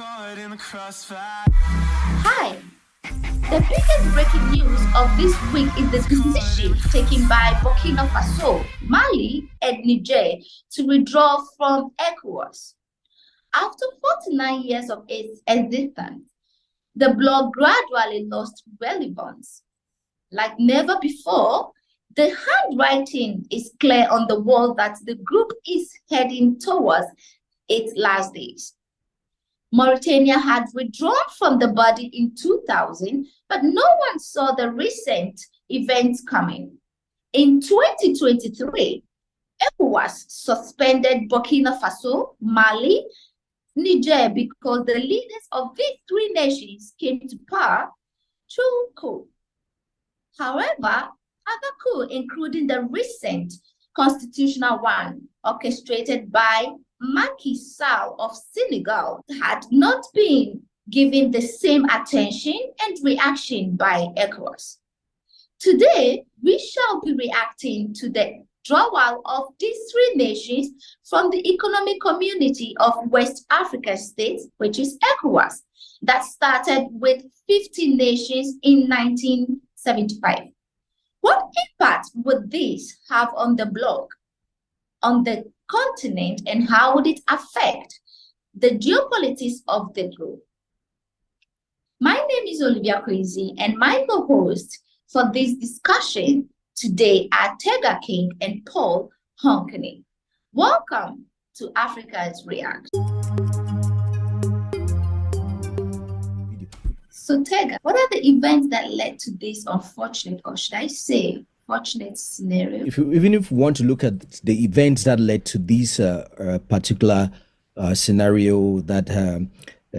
caught in the crossfire. Hi! The biggest breaking news of this week is the decision taken by Burkina Faso, Mali, and Niger to withdraw from Ecowas. After 49 years of its existence, the bloc gradually lost relevance. Like never before, the handwriting is clear on the wall that the group is heading towards its last days. Mauritania had withdrawn from the body in 2000, but no one saw the recent events coming. In 2023, Ecowas suspended Burkina Faso, Mali, Niger because the leaders of these three nations came to power through coup. However, other coups, including the recent constitutional one orchestrated by Macky Sall of Senegal, had not been given the same attention and reaction by Ecowas. Today, we shall be reacting to the withdrawal of these three nations from the Economic Community of West African States, which is Ecowas, that started with 50 nations in 1975. What impact would this have on the bloc, on the continent, and how would it affect the geopolitics of the group? My name is Olivia Crazy, and my co-hosts for this discussion today are Tega King and Paul Honkney. Welcome to Africa's React. So Tega, what are the events that led to this unfortunate, or should I say, fortunate scenario? Even if we want to look at the events that led to this particular scenario that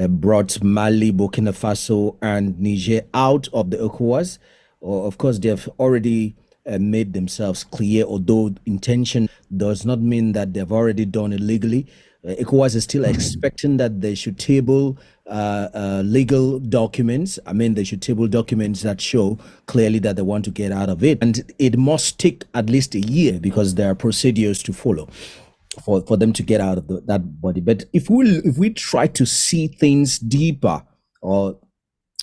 brought Mali, Burkina Faso, and Niger out of the Ecowas, of course, they have already made themselves clear, although intention does not mean that they've already done it legally. ECOWAS is still expecting that they should table legal documents. I mean, they should table documents that show clearly that they want to get out of it. And it must take at least a year because there are procedures to follow for them to get out of that body. But if we try to see things deeper, or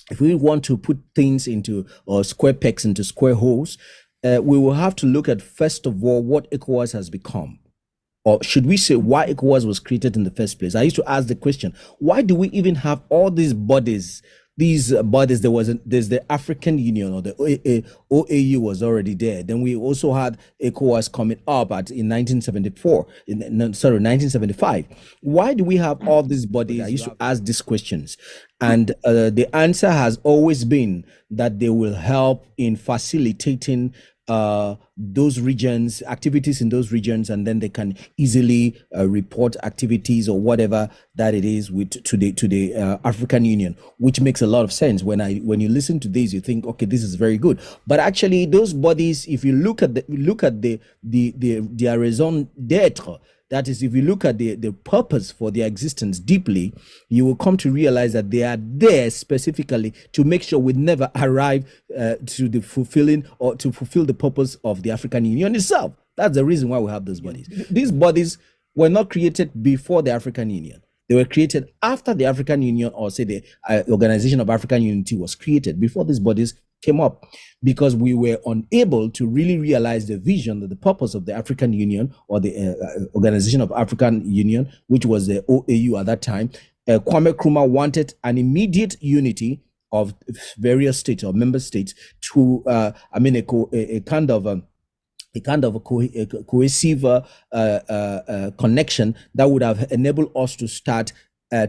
if we want to put things into, or square pegs into square holes, we will have to look at, first of all, what ECOWAS has become. Or should we say why ECOWAS was created in the first place? I used to ask the question, why do we even have all these bodies? There's the African Union, or the OAU was already there. Then we also had ECOWAS coming up in 1975. Why do we have all these bodies? I used to ask these questions. And the answer has always been that they will help in facilitating those regions, activities in those regions, and then they can easily report activities or whatever that it is to the African Union, which makes a lot of sense. When you listen to this, you think, okay, this is very good. But actually, those bodies, if you look at their raison d'être, that is, if you look at the purpose for their existence deeply, you will come to realize that they are there specifically to make sure we never arrive to fulfill the purpose of the African Union itself. That's the reason why we have those bodies. These bodies were not created before the African Union. They were created after the African Union, or say the Organization of African Unity was created, before these bodies came up, because we were unable to really realize the vision, the purpose of the African Union, or the Organization of African Union, which was the OAU at that time. Kwame Nkrumah wanted an immediate unity of various states or member states to, a kind of a cohesive connection that would have enabled us to start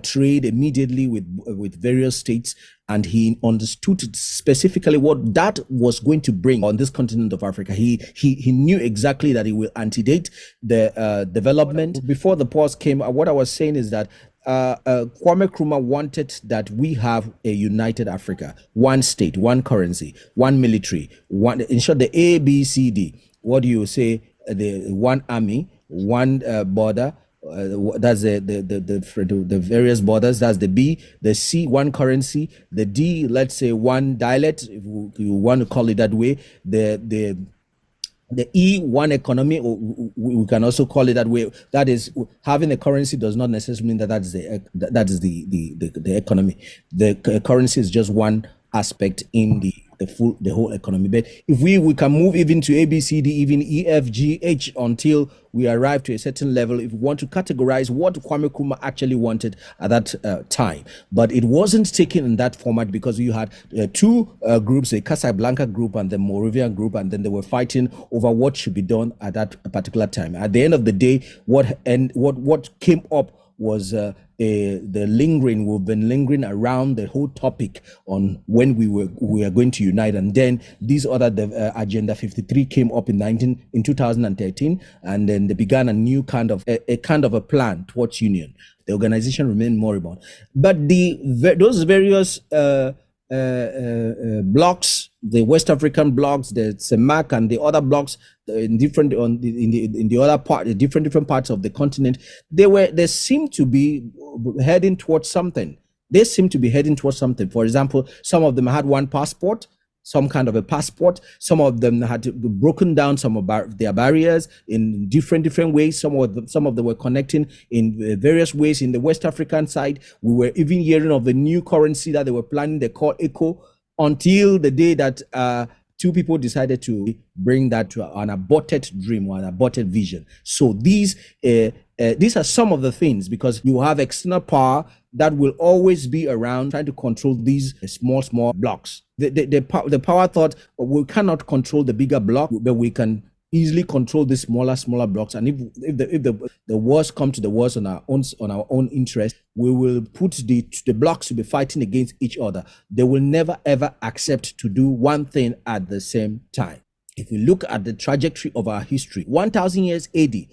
trade immediately with various states, and he understood specifically what that was going to bring on this continent of Africa. He knew exactly that it will antedate the development. Before the pause came, what I was saying is that Kwame Nkrumah wanted that we have a united Africa, one state, one currency, one military, in short, the ABCD. What do you say? The one army, one border. That's the various borders. That's the B. The C, one currency. The D, let's say one dialect, if you want to call it that way. The the E1 economy, or we can also call it that way. That is, having a currency does not necessarily mean that that is the economy. The currency is just one aspect in the whole economy. But if we can move even to A, B, C, D, even E, F, G, H, until we arrive to a certain level, if we want to categorize what Kwame Nkrumah actually wanted at that time. But it wasn't taken in that format, because you had two groups, a Casablanca group and the Moravian group, and then they were fighting over what should be done at that particular time. At the end of the day, what came up was we've been lingering around the whole topic on when we are going to unite. And then these other Agenda 53 came up in 2013, and then they began a new kind of a plan towards union. The organization remained moribund, but those various blocks, the West African blocks, the CEMAC, and the other blocks in the other part, the different parts of the continent, they seem to be heading towards something. They seem to be heading towards something. For example, some of them had one passport, some kind of a passport. Some of them had broken down some of their barriers in different ways. Some of them were connecting in various ways. In the West African side, we were even hearing of the new currency that they were planning. They call ECO, until the day that two people decided to bring that to an aborted dream or an aborted vision. So these are some of the things, because you have external power that will always be around trying to control these small blocks. The power thought, we cannot control the bigger block, but we can easily control the smaller blocks. And if the worst come to the worst on our own interest, we will put the blocks to be fighting against each other. They will never ever accept to do one thing at the same time. If we look at the trajectory of our history, 1000 years AD,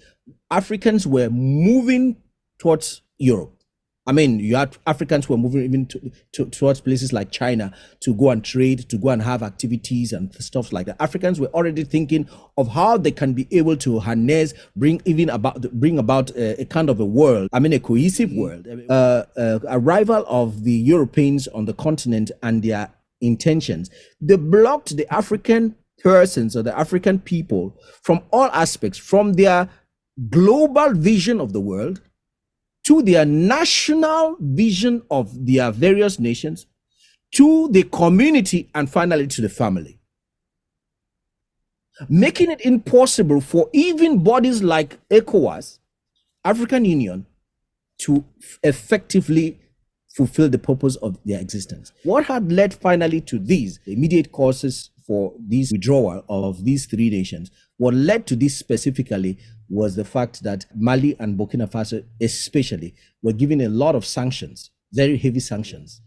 Africans were moving towards Europe. I mean, you had Africans who were moving even towards places like China to go and trade, to go and have activities and stuff like that. Africans were already thinking of how they can be able to harness, bring about a kind of a world, I mean, a cohesive world. Arrival of the Europeans on the continent and their intentions, they blocked the African persons or the African people from all aspects, from their global vision of the world to their national vision of their various nations, to the community, and finally to the family, making it impossible for even bodies like Ecowas, African Union, to effectively fulfill the purpose of their existence. What had led finally to these immediate causes for this withdrawal of these three nations? What led to this specifically was the fact that Mali and Burkina Faso especially were given a lot of sanctions, very heavy sanctions.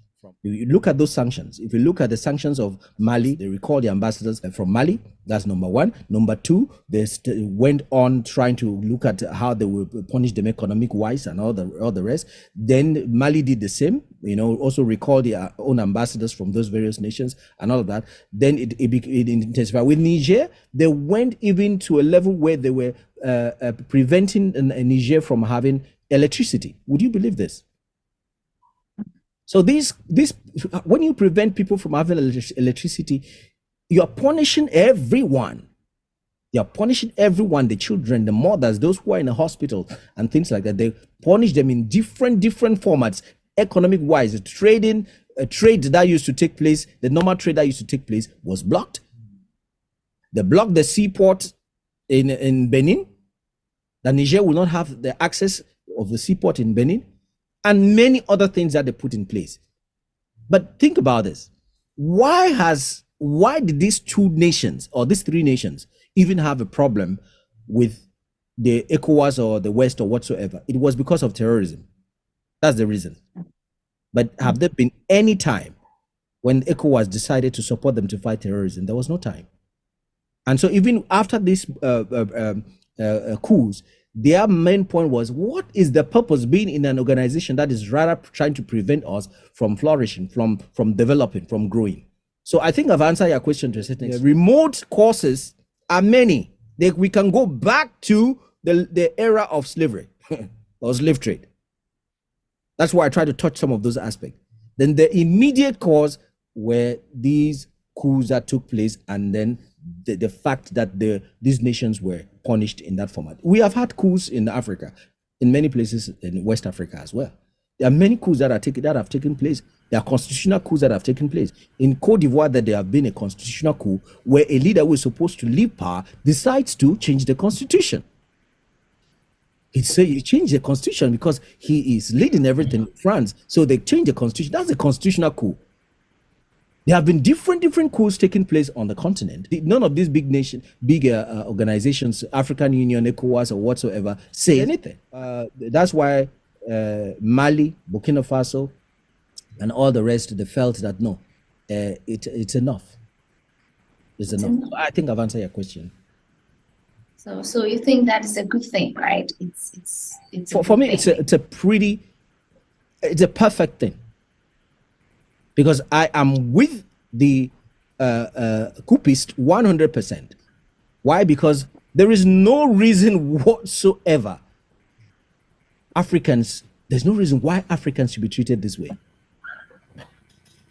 You look at those sanctions. If you look at the sanctions of Mali, they recall the ambassadors from Mali. That's number one. Number two, they went on trying to look at how they will punish them economic wise and all the rest. Then Mali did the same. Also recall their own ambassadors from those various nations and all of that. Then it intensified. With Niger, they went even to a level where they were preventing Niger from having electricity. Would you believe this? So this when you prevent people from having electricity, you're punishing everyone. You're punishing everyone, the children, the mothers, those who are in a hospital and things like that. They punish them in different formats, economic wise. Trade that used to take place, the normal trade that used to take place was blocked. They blocked the seaport in Benin. That Niger will not have the access of the seaport in Benin, and many other things that they put in place. But think about this. Why did these two nations or these three nations even have a problem with the Ecowas or the West or whatsoever? It was because of terrorism. That's the reason. But have there been any time when Ecowas decided to support them to fight terrorism? There was no time. And so even after these coups, their main point was, what is the purpose being in an organization that is rather trying to prevent us from flourishing, from developing, from growing? So I think I've answered your question to a certain extent. Remote causes are many. We can go back to the era of slavery or slave trade. That's why I try to touch some of those aspects. Then the immediate cause were these coups that took place, and then the fact that these nations were punished in that format. We have had coups in Africa, in many places in West Africa as well. There are many coups that have taken place. There are constitutional coups that have taken place. In Cote d'Ivoire, that there have been a constitutional coup where a leader who is supposed to leave power decides to change the constitution. He changed the constitution because he is leading everything in France. So they changed the constitution. That's a constitutional coup. There have been different coups taking place on the continent. None of these big organizations, African Union, Ecowas, or whatsoever, say anything. That's why Mali, Burkina Faso, and all the rest, they felt that no, it's enough. It's enough. I think I've answered your question. So you think that is a good thing, right? It's for me, it's a perfect thing. Because I am with the coupist 100%. Why? Because there is no reason whatsoever there's no reason why Africans should be treated this way.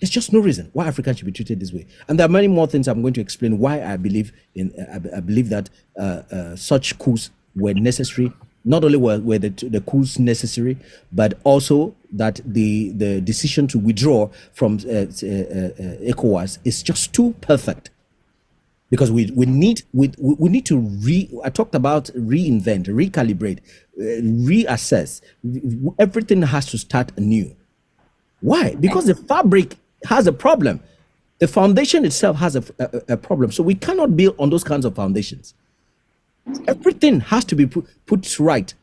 There's just no reason why Africans should be treated this way. And there are many more things I'm going to explain why I believe that such coups were necessary. Not only were the coups necessary, but also that the decision to withdraw from ECOWAS is just too perfect. Because we need to I talked about reinvent, recalibrate, reassess. Everything has to start anew. Why? Because the fabric has a problem. The foundation itself has a problem. So we cannot build on those kinds of foundations. Everything has to be put right.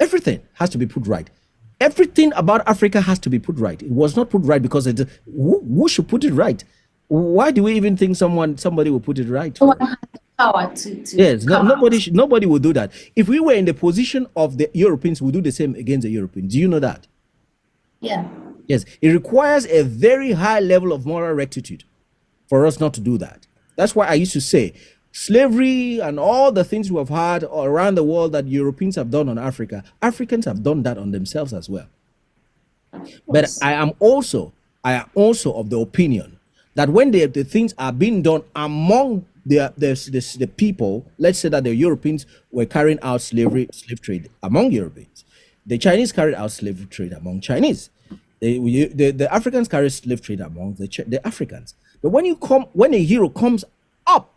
Everything has to be put right. Everything about Africa has to be put right. It was not put right because who should put it right? Why do we even think somebody will put it right? Someone has the power to yes, nobody will do that. If we were in the position of the Europeans, we would do the same against the Europeans. Do you know that? Yeah. Yes, it requires a very high level of moral rectitude for us not to do that. That's why I used to say slavery and all the things we have had around the world that Europeans have done on Africa, Africans have done that on themselves as well. But I am also of the opinion that when the things are being done among the people, let's say that the Europeans were carrying out slave trade among Europeans. The Chinese carried out slave trade among Chinese. The Africans carry slave trade among the Africans. But when a hero comes up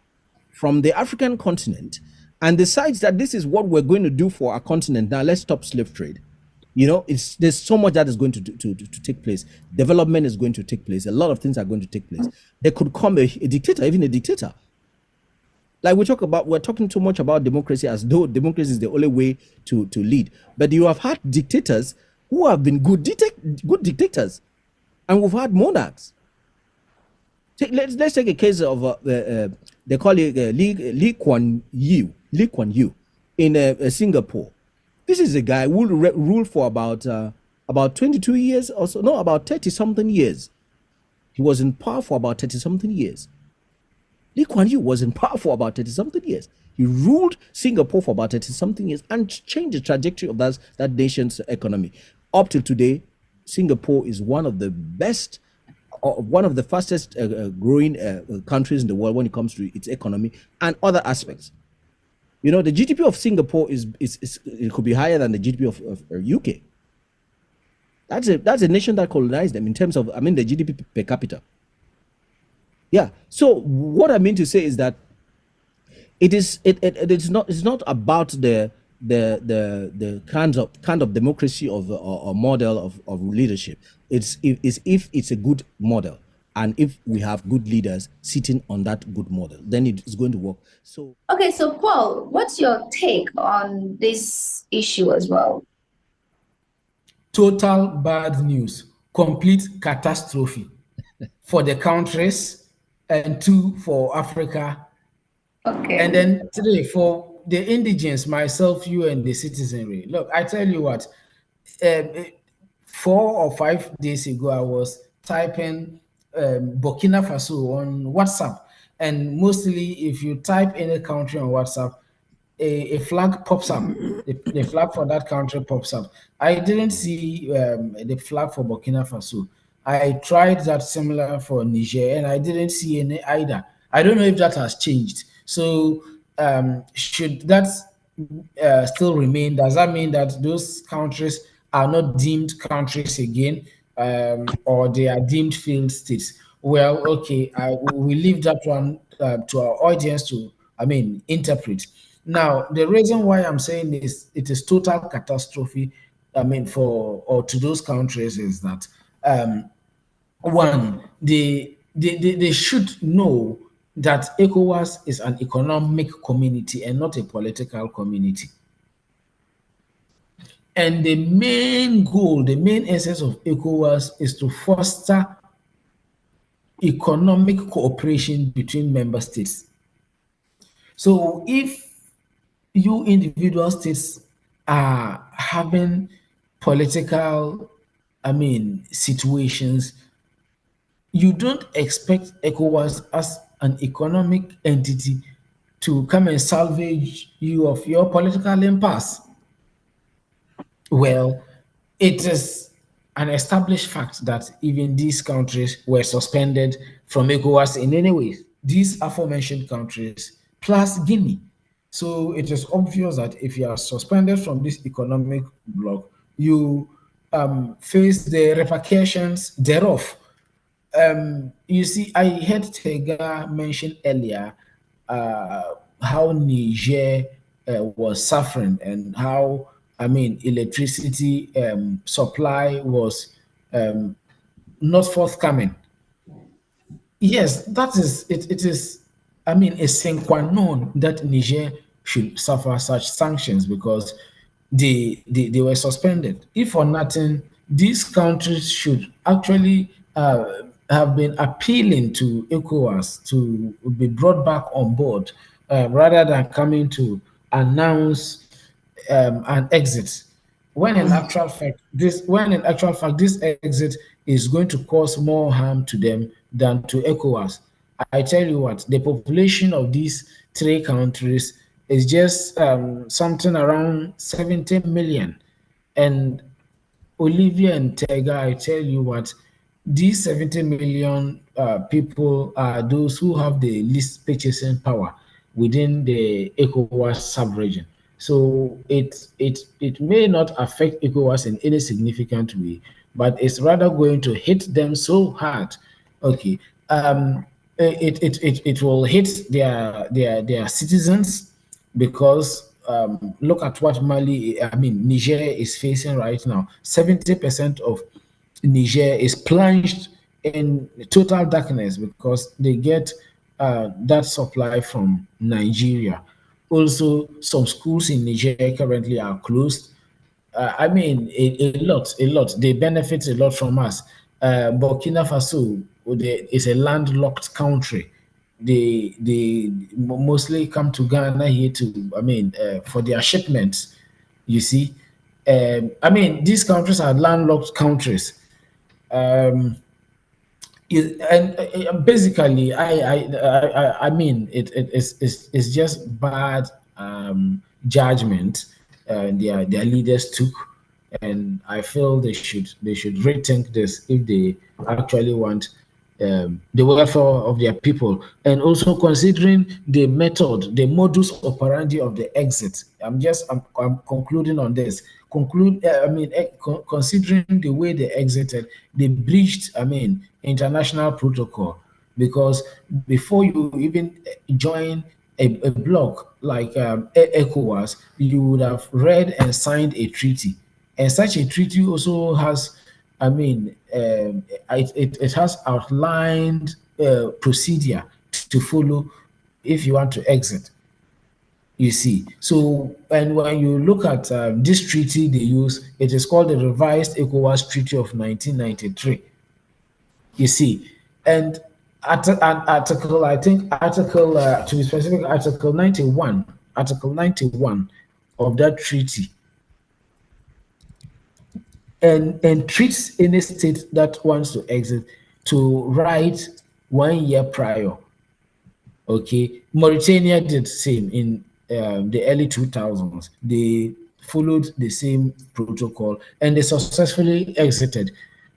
from the African continent and decides that this is what we're going to do for our continent, now let's stop slave trade. You know, there's so much that is going to take place. Development is going to take place. A lot of things are going to take place. There could come a dictator, even a dictator. Like we're talking too much about democracy as though democracy is the only way to lead. But you have had dictators who have been good dictators, and we've had monarchs. Let's take a case of they call it Lee Kuan Yew in Singapore. This is a guy who ruled for about 22 years or so, no, about 30 something years. He was in power for about 30 something years. Lee Kuan Yew was in power for about 30 something years. He ruled Singapore for about 30 something years and changed the trajectory of that nation's economy. Up till today, Singapore is one of the best, one of the fastest growing countries in the world when it comes to its economy and other aspects. You know, the GDP of Singapore it could be higher than the GDP of UK. That's a nation that colonized them in terms of, the GDP per capita. Yeah. So what I mean to say is that it's not about the kind of democracy or model of leadership. It's if it's a good model, and if we have good leaders sitting on that good model, then it is going to work. So okay, so Paul, what's your take on this issue as well? Total bad news, complete catastrophe for the countries, and 2 for Africa. Okay. And then 3 for the indigents, myself, you, and the citizenry. Look, I tell you what, 4 or 5 days ago, I was typing Burkina Faso on WhatsApp. And mostly, if you type any country on WhatsApp, a flag pops up. The flag for that country pops up. I didn't see the flag for Burkina Faso. I tried that similar for Niger, and I didn't see any either. I don't know if that has changed. So, should that still remain? Does that mean that those countries are not deemed countries again, or they are deemed failed states? Well, okay, we leave that one to our audience to, interpret. Now, the reason why I'm saying this, it is total catastrophe. For or to those countries is that one, they should know that ECOWAS is an economic community and not a political community. And the main goal, the main essence of ECOWAS is to foster economic cooperation between member states. So if you individual states are having political, situations, you don't expect ECOWAS as an economic entity to come and salvage you of your political impasse. Well, it is an established fact that even these countries were suspended from ECOWAS in any way. These aforementioned countries, plus Guinea. So it is obvious that if you are suspended from this economic bloc, you face the repercussions thereof. You see, I heard Tega mention earlier how Niger was suffering and how, electricity supply was not forthcoming. Yes, that is it. It is, a sine qua non that Niger should suffer such sanctions because they were suspended. If for nothing, these countries should actually have been appealing to ECOWAS to be brought back on board rather than coming to announce an exit. When in actual fact this exit is going to cause more harm to them than to ECOWAS. I tell you what, the population of these three countries is just something around 70 million. And Olivia and Tega, I tell you what, these 70 million people are those who have the least purchasing power within the ECOWAS sub-region. So it may not affect ECOWAS in any significant way, but it's rather going to hit them so hard. Okay, it will hit their citizens because look at what Niger is facing right now. 70% of Niger is plunged in total darkness because they get that supply from Nigeria. Also, some schools in Niger currently are closed. A lot. They benefit a lot from us. Burkina Faso is a landlocked country. They mostly come to Ghana here to, for their shipments. You see, these countries are landlocked countries. Basically, it's just bad judgment their leaders took, and I feel they should rethink this if they actually want the welfare of their people, and also considering the method, the modus operandi of the exit. I'm concluding on this. Considering the way they exited, they breached, international protocol, because before you even join a bloc like ECOWAS, you would have read and signed a treaty, and such a treaty also has, it has outlined procedure to follow if you want to exit. You see, so and when you look at this treaty they use, it is called the Revised ECOWAS Treaty of 1993. You see, and article, I think article to be specific, article 91, of that treaty, and treats any state that wants to exit to write 1 year prior. Okay, Mauritania did the same in the early 2000s. They followed the same protocol and they successfully exited.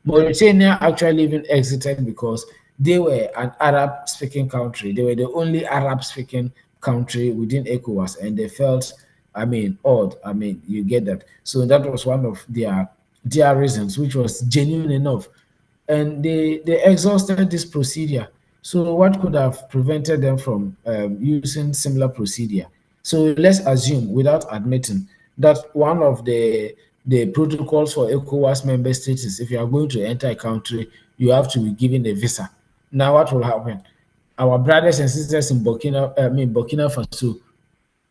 Mauritania actually even exited because they were an Arab-speaking country. They were the only Arab-speaking country within ECOWAS, and they felt, odd. You get that. So that was one of their reasons, which was genuine enough, and they exhausted this procedure. So what could have prevented them from using similar procedure? So let's assume, without admitting, that one of the protocols for ECOWAS member states is if you are going to enter a country, you have to be given a visa. Now, what will happen? Our brothers and sisters in Burkina Faso,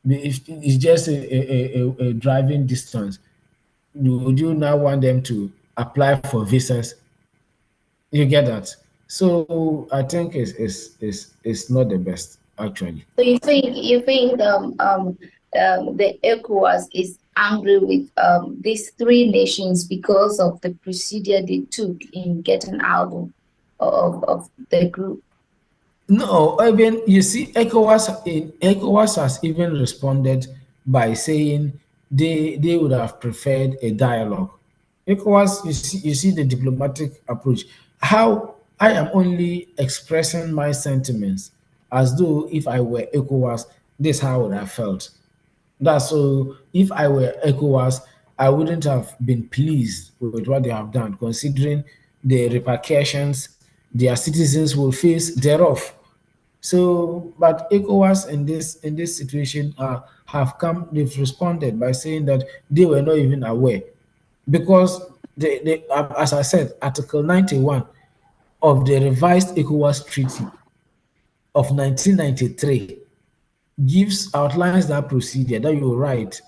if it's just a driving distance, would you now want them to apply for visas? You get that? So I think it's not the best, actually. So you think the ECOWAS is angry with these three nations because of the procedure they took in getting out of the group? No, even you see, ECOWAS has even responded by saying they would have preferred a dialogue. ECOWAS, you see the diplomatic approach. How I am only expressing my sentiments as though if I were ECOWAS, this is how I would have felt. That's so. If I were ECOWAS, I wouldn't have been pleased with what they have done, considering the repercussions their citizens will face thereof. So, but ECOWAS in this situation they've responded by saying that they were not even aware, because as I said, Article 91 of the revised ECOWAS Treaty of 1993 outlines that procedure that you write,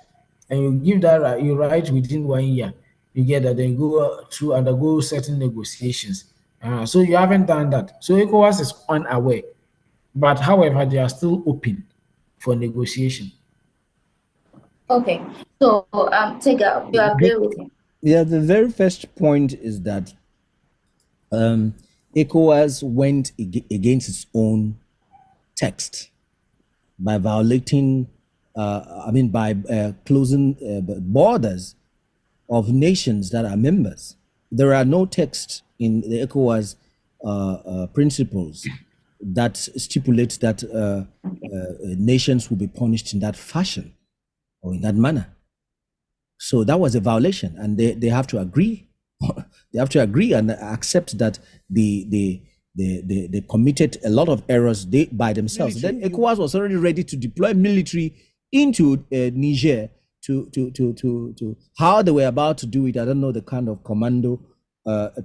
and you give that you write within 1 year. You get that, then go through undergo certain negotiations. So you haven't done that. So ECOWAS is unaware, but however, they are still open for negotiation. Okay, so Tega, you agree with him? Yeah, the very first point is that ECOWAS went against its own text by violating, by closing borders of nations that are members. There are no texts in the ECOWAS principles that stipulate that nations will be punished in that fashion or in that manner. So that was a violation, and they have to agree. They have to agree and accept that they committed a lot of errors by themselves. Then ECOWAS was already ready to deploy military into Niger to how they were about to do it. I don't know the kind of commando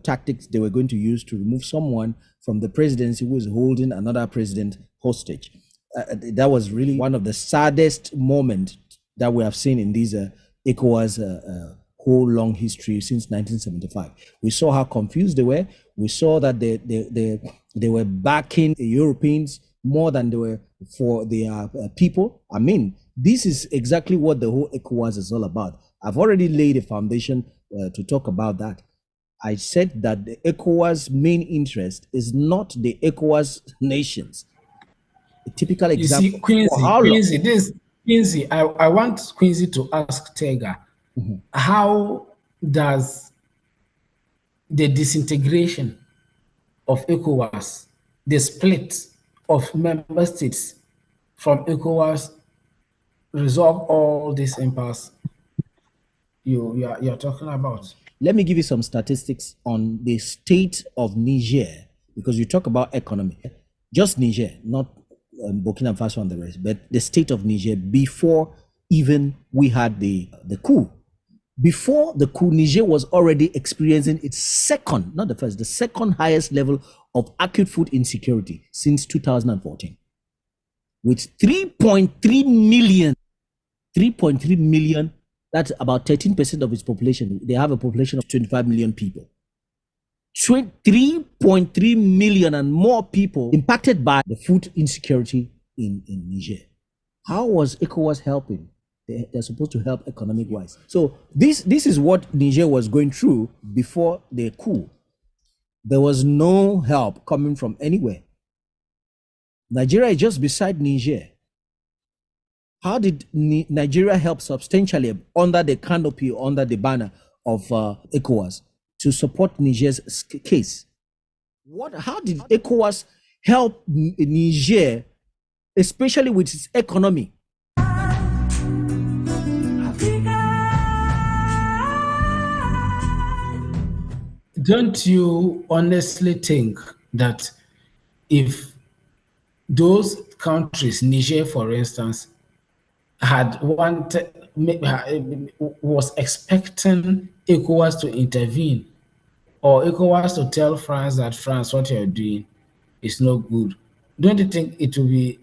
tactics they were going to use to remove someone from the presidency who was holding another president hostage. That was really one of the saddest moments that we have seen in these ECOWAS whole long history since 1975. We saw how confused they were. We saw that they were backing the Europeans more than they were for their people. I mean, this is exactly what the whole ECOWAS is all about. I've already laid a foundation to talk about that. I said that the ECOWAS main interest is not the ECOWAS nations. A typical example. You see, Quincy, I want Quincy to ask Tega, how does the disintegration of ECOWAS, the split of member states from ECOWAS, resolve all this impasse you're talking about? Let me give you some statistics on the state of Niger, because you talk about economy. Just Niger, not Burkina Faso and the rest, but the state of Niger before even we had the coup. Before the coup, Niger was already experiencing its second, not the first, the second highest level of acute food insecurity since 2014. With 3.3 million, that's about 13% of its population. They have a population of 25 million people. 3.3 million and more people impacted by the food insecurity in Niger. How was ECOWAS helping? They're supposed to help economic wise. So this is what Niger was going through before the coup. There was no help coming from anywhere. Nigeria is just beside Niger. How did Nigeria help substantially under the canopy, under the banner of ECOWAS to support Niger's case? How did ECOWAS help Niger, especially with its economy? Don't you honestly think that if those countries, Niger, for instance, had wanted, was expecting ECOWAS to intervene, or ECOWAS to tell France that France, what you're doing is no good, don't you think it will be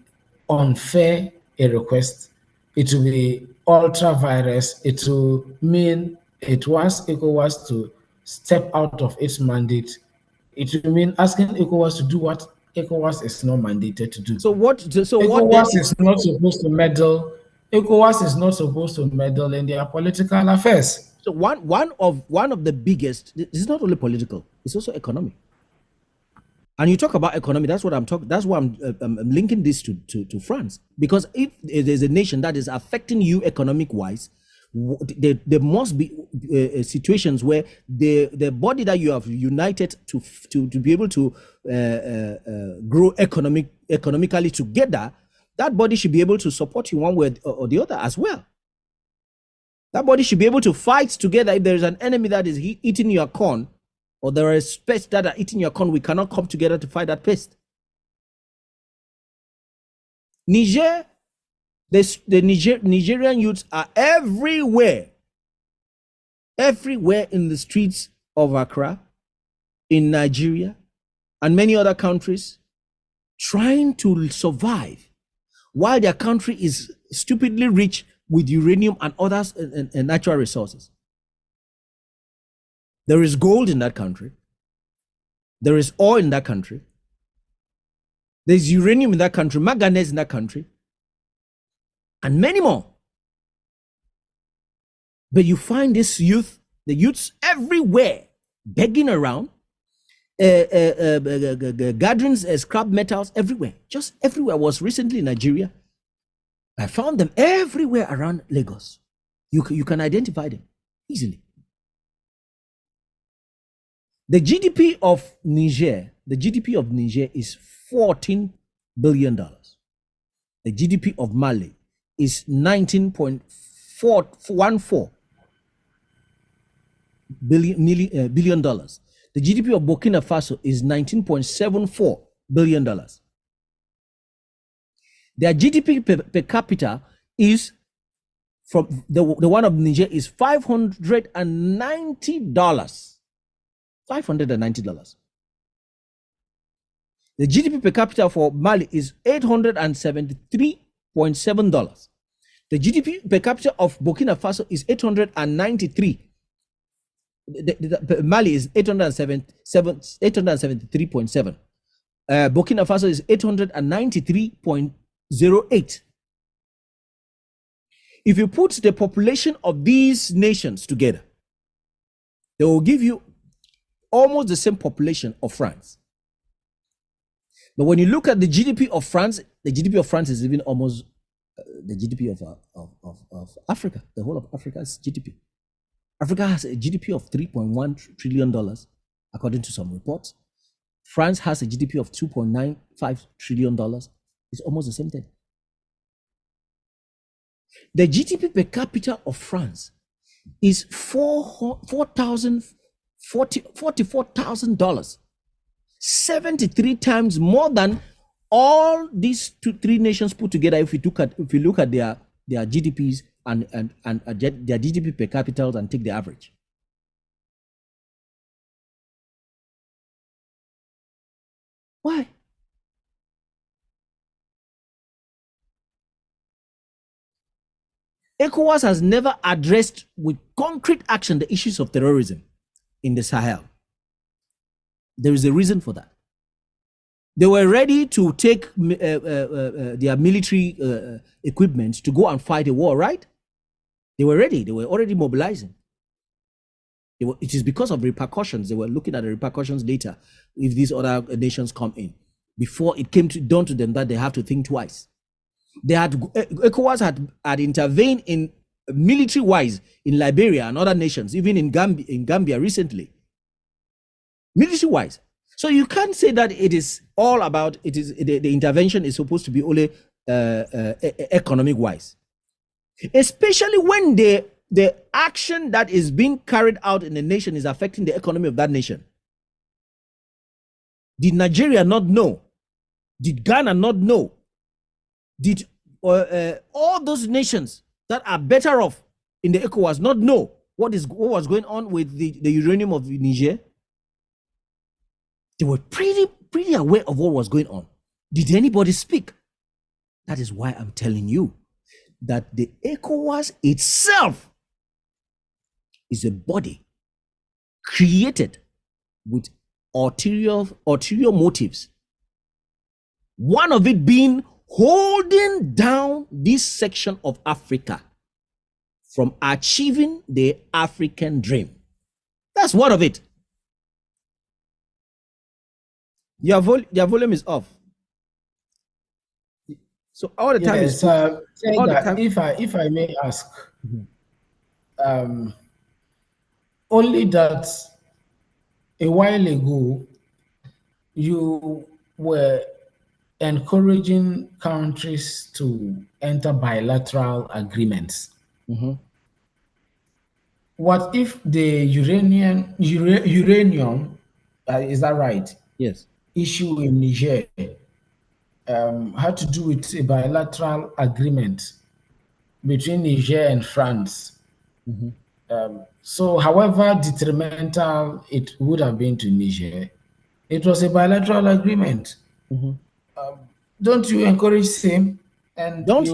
unfair a request? It will be ultra virus. It will mean it wants ECOWAS to step out of its mandate. It will mean asking ECOWAS to do what ECOWAS is not mandated to do. So what then ECOWAS is not supposed to meddle. ECOWAS is not supposed to meddle in their political affairs. So one of the biggest, it's not only political, it's also economic. And you talk about economy, that's what I'm talking. That's why I'm linking this to France, because if there's a nation that is affecting you economic wise, there must be situations where the body that you have united to be able to grow economically together, that body should be able to support you one way or the other as well. That body should be able to fight together. If there is an enemy that is eating your corn, or there is pests that are eating your corn, we cannot come together to fight that pest. Niger, the Nigerian youths are everywhere in the streets of Accra, in Nigeria, and many other countries, trying to survive while their country is stupidly rich with uranium and others and natural resources. There is gold in that country. There is oil in that country. There's uranium in that country, manganese in that country, and many more. But you find the youths everywhere, begging around, gatherings, scrap metals everywhere, just everywhere. I was recently in Nigeria. I found them everywhere around Lagos. You can identify them easily. The GDP of Niger is $14 billion. The GDP of Mali is $19.414 billion. The GDP of Burkina Faso is $19.74 billion. Their GDP per capita is, from the one of Niger, is $590. $590. The GDP per capita for Mali is $873.7. The GDP per capita of Burkina Faso is 893. Mali is 873.7. Burkina Faso is 893.08. If you put the population of these nations together, they will give you almost the same population of France. But when you look at the GDP of France, the GDP of France is even almost the GDP of Africa. The whole of Africa's GDP. Africa has a GDP of $3.1 trillion, according to some reports. France has a GDP of $2.95 trillion. It's almost the same thing. The GDP per capita of France is $44,000, 73 times more than all these three nations put together. If you look at their GDPs and their GDP per capita and take the average. Why? ECOWAS has never addressed with concrete action the issues of terrorism in the Sahel. There is a reason for that. They were ready to take their military equipment to go and fight a war, right? They were ready. They were already mobilizing. It is because of repercussions. They were looking at the repercussions later if these other nations come in. Before it came down to them that they have to think twice. ECOWAS had intervened in military-wise in Liberia and other nations, even in Gambia recently. Military-wise. So you can't say that it is all about it is the intervention is supposed to be only economic wise, especially when the action that is being carried out in the nation is affecting the economy of that nation. Did Nigeria not know? Did Ghana not know? Did all those nations that are better off in the Ecowas not know what was going on with the uranium of Niger? They were pretty aware of what was going on. Did anybody speak? That is why I'm telling you that the Ecowas itself is a body created with ulterior motives. One of it being holding down this section of Africa from achieving the African dream. That's one of it. Your volume is off. So all the time yes, if I may ask, only that a while ago you were encouraging countries to enter bilateral agreements. What if the uranium is that right? Yes. Issue in Niger had to do with a bilateral agreement between Niger and France. So however detrimental it would have been to Niger, it was a bilateral agreement. Don't you encourage same? And don't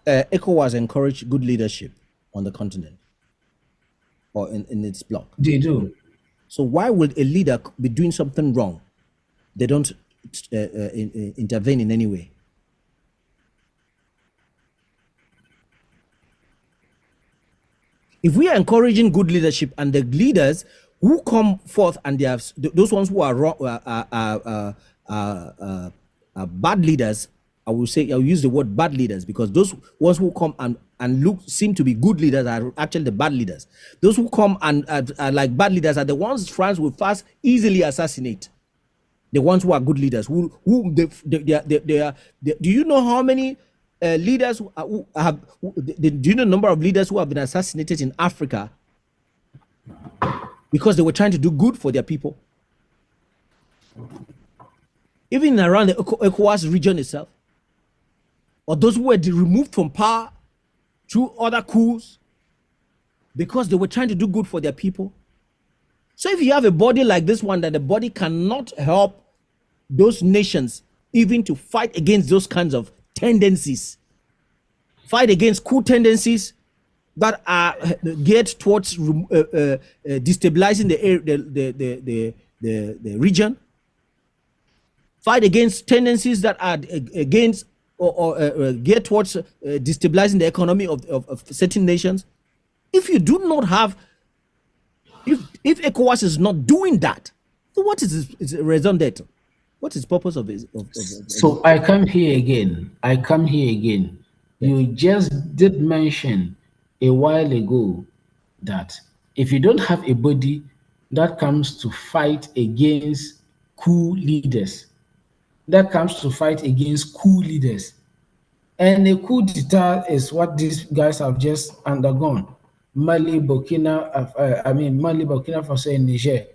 ECOWAS encourage good leadership on the continent or in its bloc? They do. So why would a leader be doing something wrong? They don't intervene in any way. If we are encouraging good leadership and the leaders who come forth and they have those ones who are wrong, bad leaders, I'll use the word bad leaders because those ones who come and seem to be good leaders are actually the bad leaders. Those who come and are like bad leaders are the ones France will first easily assassinate. The ones who are good leaders, do you know how many leaders do you know the number of leaders who have been assassinated in Africa because they were trying to do good for their people? Even around the Ecowas region itself, or those who were removed from power through other coups because they were trying to do good for their people. So if you have a body like this one, that the body cannot help those nations even to fight against those kinds of tendencies, fight against coup tendencies that are geared towards destabilizing the region, fight against tendencies that are against or geared towards destabilizing the economy of certain nations. If you do not have, if ECOWAS is not doing that, so what is its raison d'etre? What is the purpose of it? So I come here again. Yeah. You just did mention a while ago that if you don't have a body that comes to fight against coup leaders, and a coup d'etat is what these guys have just undergone. Mali, Burkina Faso, and Niger.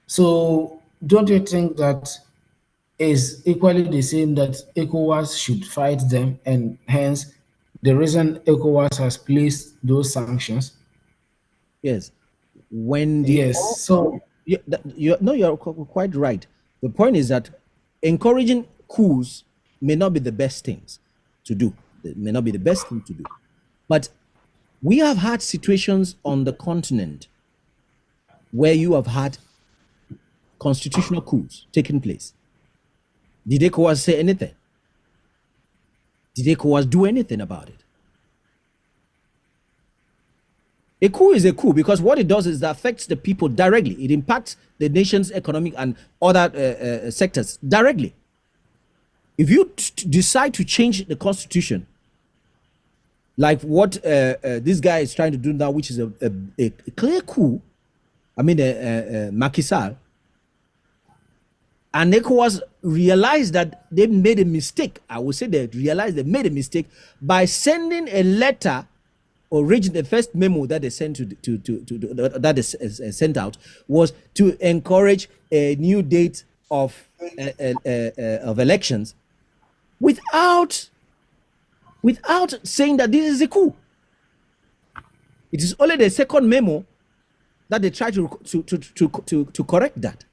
So don't you think that is equally the same that ECOWAS should fight them, and hence the reason ECOWAS has placed those sanctions? Yes. You're quite right. The point is that encouraging coups may not be the best things to do. It may not be the best thing to do. But we have had situations on the continent where you have had constitutional coups taking place. Did ECOWAS say anything? Did ECOWAS do anything about it? A coup is a coup because what it does is that affects the people directly. It impacts the nation's economic and other sectors directly. If you decide to change the constitution, like what this guy is trying to do now, which is a clear coup, I mean, Macky Sall, And Ecowas realized that they made a mistake. I would say they realized they made a mistake by sending a letter, the first memo that they sent that is sent out was to encourage a new date of elections, without saying that this is a coup. It is only the second memo that they try to correct that.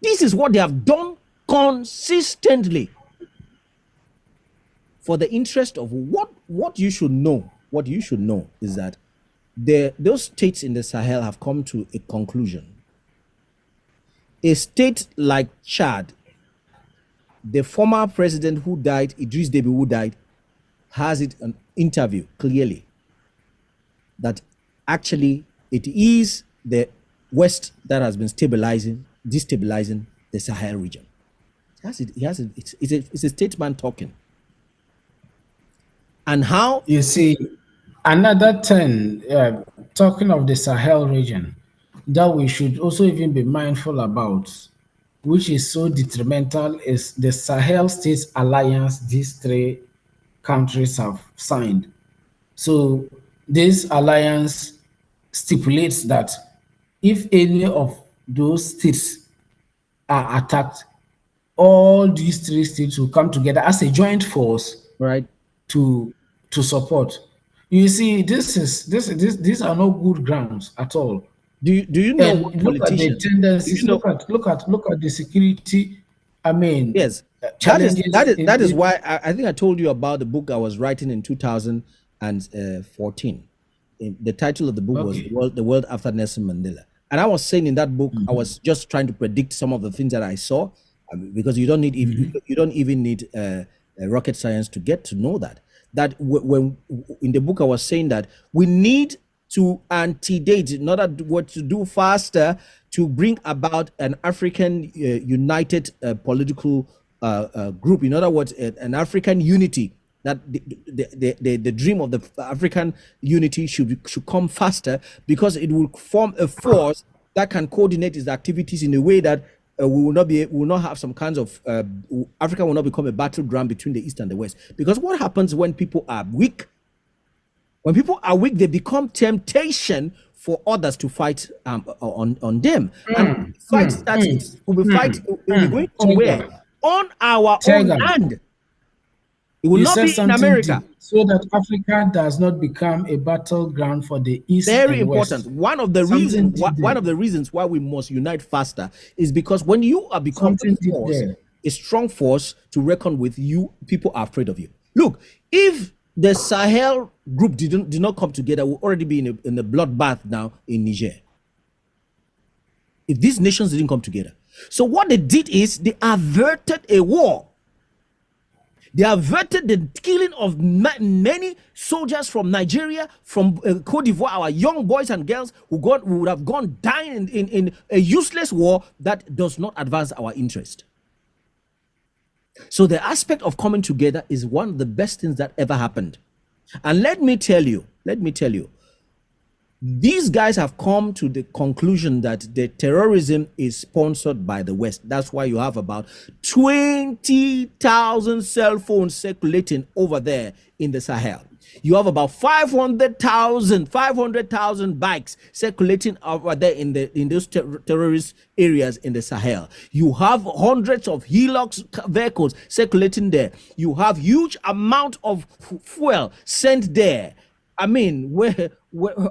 This is what they have done consistently for the interest of what you should know. What you should know is that those states in the Sahel have come to a conclusion. A state like Chad, the former president who died, Idriss Déby, who died, has it an interview clearly that actually it is the West that has been destabilizing the Sahel region. It's a statesman talking. And how you see another thing, talking of the Sahel region, that we should also even be mindful about, which is so detrimental, is the Sahel States Alliance these three countries have signed. So this alliance stipulates that if any of those states are attacked, all these three states will come together as a joint force, right, to support. You see, these are no good grounds at all. Do you know And what look at the politicians? tendencies. You know, Look at the security. I mean, yes, challenges. that is why I think I told you about the book I was writing in 2014. The title of the book was The World After Nelson Mandela. And I was saying in that book, I was just trying to predict some of the things that I saw, because you don't even need rocket science to get to know that. That when in the book I was saying that we need to antedate, in order to do faster, to bring about an African united political group. In other words, an African unity. That the dream of the African unity should come faster, because it will form a force that can coordinate its activities in a way that we will not have some kinds of Africa will not become a battleground between the East and the West. Because what happens when people are weak? When people are weak, they become temptation for others to fight on them. And fight starts. We'll be fighting. We'll be going to where? On our own land. It will not be in America. So that Africa does not become a battleground for the East Very and important. West. One of the reasons why we must unite faster is because when you are becoming a strong force to reckon with, people are afraid of you. Look, if the Sahel group did not come together, we'll already be in a bloodbath now in Niger. If these nations didn't come together. So what they did is they averted a war. They averted the killing of many soldiers from Nigeria, from Cote d'Ivoire, our young boys and girls who would have gone dying in a useless war that does not advance our interest. So the aspect of coming together is one of the best things that ever happened. And let me tell you, these guys have come to the conclusion that the terrorism is sponsored by the West. That's why you have about 20,000 cell phones circulating over there in the Sahel. You have about 500,000 bikes circulating over there in those terrorist areas in the Sahel. You have hundreds of Hilux vehicles circulating there. You have huge amount of fuel sent there. I mean,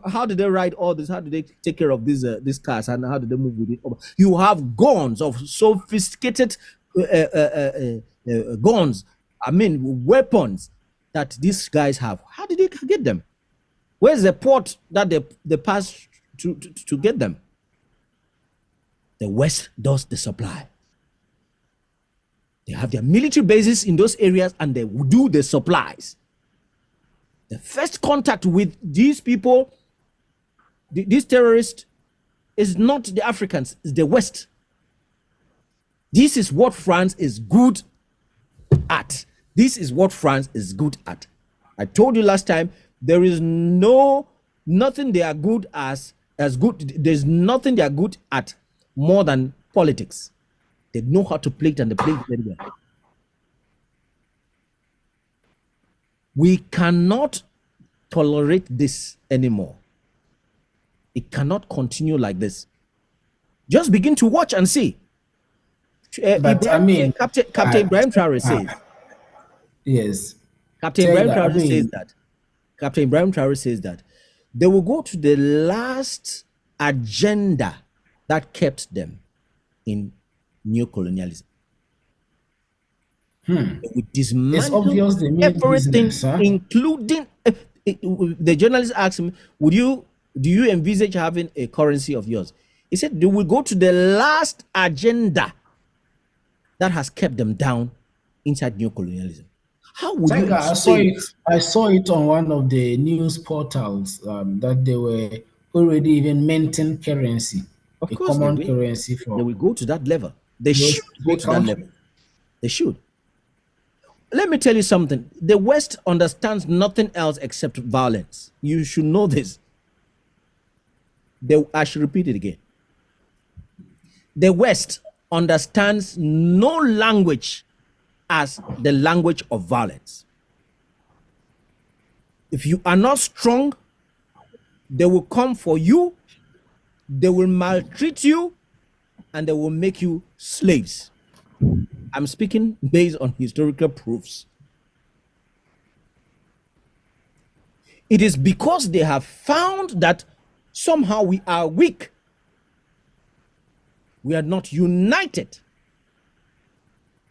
how did they ride all this? How did they take care of these cars, and how did they move with it? You have guns of sophisticated guns. I mean, weapons that these guys have. How did they get them? Where's the port that they pass to get them? The West does the supply. They have their military bases in those areas, and they do the supplies. The first contact with these people, these terrorists, is not the Africans, it's the West. This is what France is good at. This is what France is good at. I told you last time, there is nothing they are good as good. There's nothing they are good at more than politics. They know how to play it, and they play it very well. We cannot tolerate this anymore. It cannot continue like this. Just begin to watch and see. But I mean, Captain Ibrahim Traore says. Yes. Captain Ibrahim Traore says that. Captain Ibrahim Traore says that they will go to the last agenda that kept them in neocolonialism. We dismantle everything, business, including the journalist asked him, do you envisage having a currency of yours? He said they will go to the last agenda that has kept them down inside neocolonialism. How would you explain? I saw it on one of the news portals that they were already even minting currency, of course, common currency for. They will go to that level. They should go to that level. They should. Let me tell you something. The West understands nothing else except violence. You should know this. I should repeat it again. The West understands no language as the language of violence. If you are not strong, they will come for you, they will maltreat you, and they will make you slaves. I'm speaking based on historical proofs. It is because they have found that somehow we are weak. We are not united.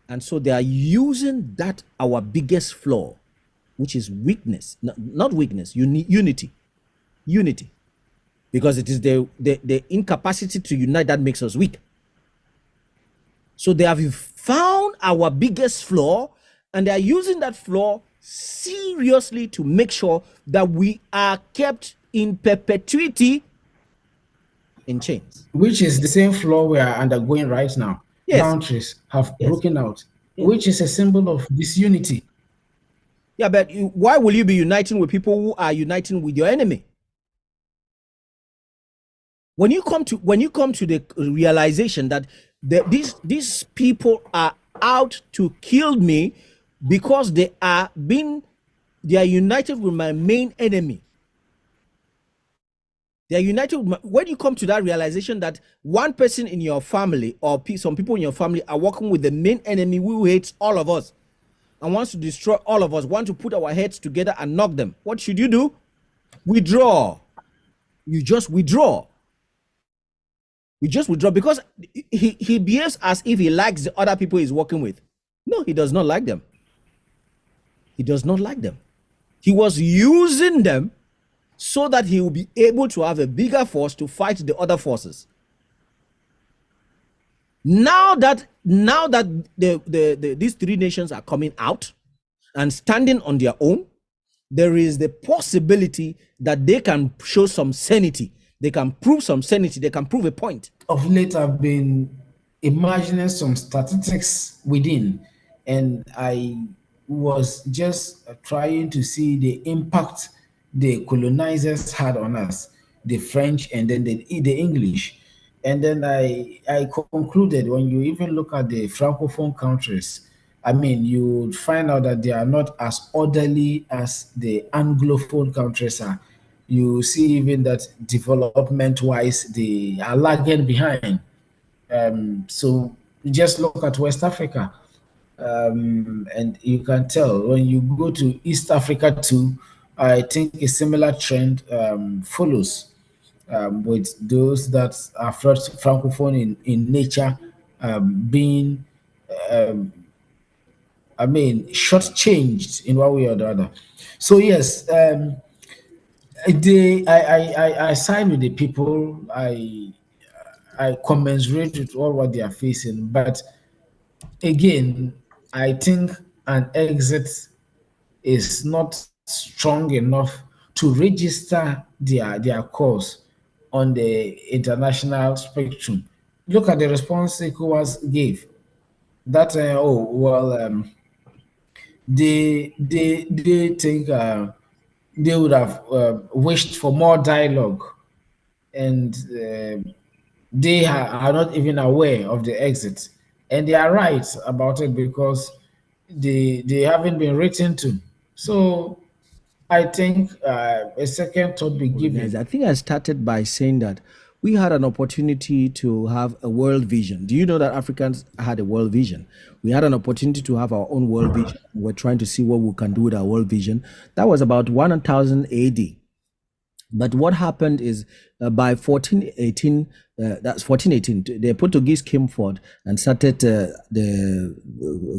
And so they are using that, our biggest flaw, which is weakness, not weakness, unity. Unity. Because it is the incapacity to unite that makes us weak. So they have found our biggest flaw, and they are using that flaw seriously to make sure that we are kept in perpetuity in chains. Which is the same flaw we are undergoing right now. Yes. Countries have broken out, which is a symbol of disunity. Yeah, but why will you be uniting with people who are uniting with your enemy? When you come to the realization that these people are out to kill me because they are united with my main enemy. They are united with when you come to that realization that one person in your family or some people in your family are working with the main enemy who hates all of us and wants to destroy all of us, want to put our heads together and knock them, what should you do? Withdraw. You just withdraw. We just withdraw because he behaves as if he likes the other people he's working with. No, he does not like them. He does not like them. He was using them so that he will be able to have a bigger force to fight the other forces. Now that these three nations are coming out and standing on their own, there is the possibility that they can show some sanity. They can prove some sanity. They can prove a point. Of late, I've been imagining some statistics within, and I was just trying to see the impact the colonizers had on us, the French and then the English. And then I concluded, when you even look at the Francophone countries, I mean, you would find out that they are not as orderly as the Anglophone countries are. You see even that development-wise, they are lagging behind. So just look at West Africa. And you can tell when you go to East Africa too, I think a similar trend follows with those that are first Francophone in nature being, I mean, shortchanged in one way or the other. So yes, I side with the people. I commensurate with all what they are facing, but again, I think an exit is not strong enough to register their cause on the international spectrum. Look at the response Ecowas gave. That they think they would have wished for more dialogue, and they are not even aware of the exit. and they are right about it because they haven't been written to. So I think a second thought be given. I think I started by saying that we had an opportunity to have a world vision. Do you know that Africans had a world vision? We had an opportunity to have our own world vision. We're trying to see what we can do with our world vision. That was about 1000 AD. But what happened is by 1418, that's 1418, the Portuguese came forward and started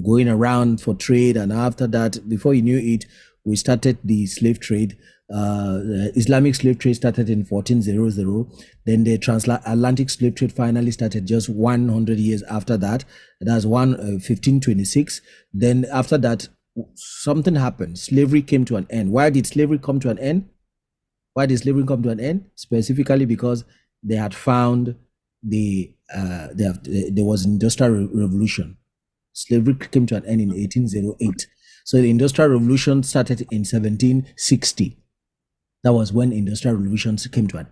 going around for trade. And after that, before you knew it, we started the slave trade. The Islamic slave trade started in 1400. Then the transatlantic slave trade finally started just 100 years after that. That's 1526. Then after that, something happened. Slavery came to an end. Why did slavery come to an end? Why did slavery come to an end? Specifically because they had found there was an industrial revolution. Slavery came to an end in 1808. So the industrial revolution started in 1760. That was when industrial revolutions came to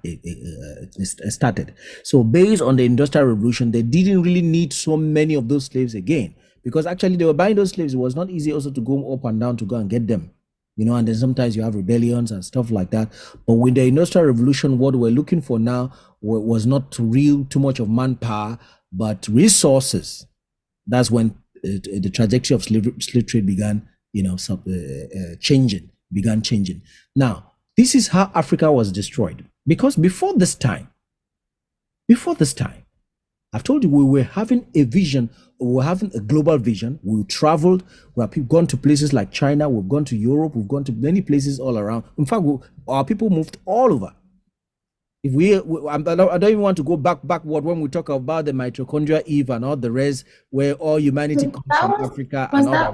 started. So based on the industrial revolution, they didn't really need so many of those slaves again, because actually they were buying those slaves. It was not easy also to go up and down to go and get them. And then sometimes you have rebellions and stuff like that. But with the Industrial Revolution, what we're looking for now was not too much of manpower, but resources. That's when the trajectory of slave trade began, changing. Now, this is how Africa was destroyed. Because before this time, I've told you we were having a vision, we were having a global vision. We traveled, we have gone to places like China, we've gone to Europe, we've gone to many places all around. In fact, our people moved all over. I don't even want to go backward when we talk about the mitochondria Eve and all the rest, where all humanity comes from Africa. Was that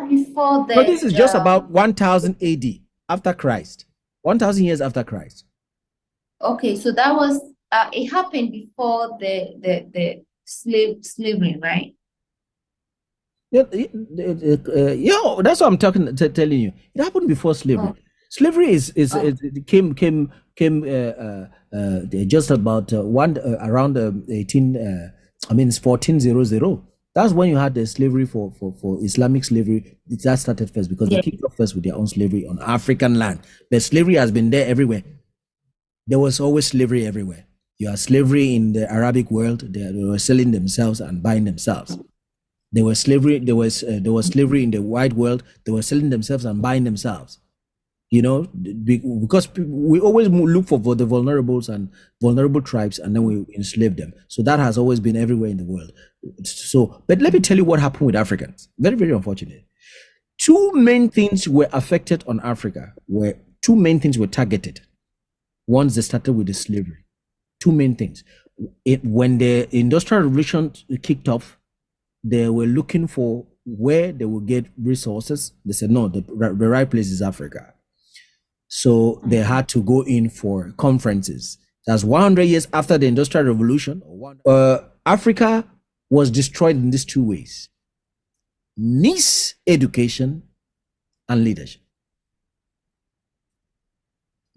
before the? No, this is just about 1000 AD after Christ, 1000 years after Christ. Okay, so that was. It happened before the slavery, right? Yeah, that's what I'm telling you. It happened before slavery. Oh. Slavery it came just about around 1400. That's when you had the slavery for Islamic slavery. That started first because they kicked off first with their own slavery on African land. But slavery has been there everywhere. There was always slavery everywhere. You had slavery in the Arabic world. They were selling themselves and buying themselves. There was slavery. There was slavery in the white world. They were selling themselves and buying themselves. Because we always look for the vulnerables and vulnerable tribes, and then we enslave them. So that has always been everywhere in the world. So, but let me tell you what happened with Africans. Very, very unfortunate. Two main things were affected on Africa. Two main things were targeted. Once they started with the slavery. Two main things. When the Industrial Revolution kicked off, they were looking for where they would get resources. They said, no, the right place is Africa. So they had to go in for conferences. That's 100 years after the Industrial Revolution. Africa was destroyed in these two ways: miseducation and leadership.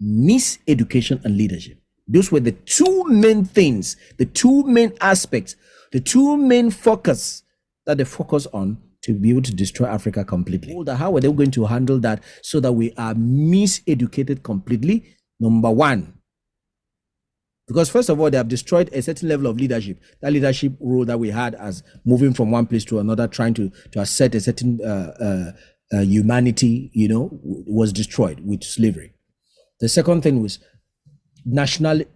Miseducation and leadership. Those were the two main things, the two main aspects, the two main focus that they focus on to be able to destroy Africa completely. How are they going to handle that so that we are miseducated completely? Number one, because first of all, they have destroyed a certain level of leadership. That leadership role that we had as moving from one place to another, trying to assert a certain humanity, was destroyed with slavery. The second thing was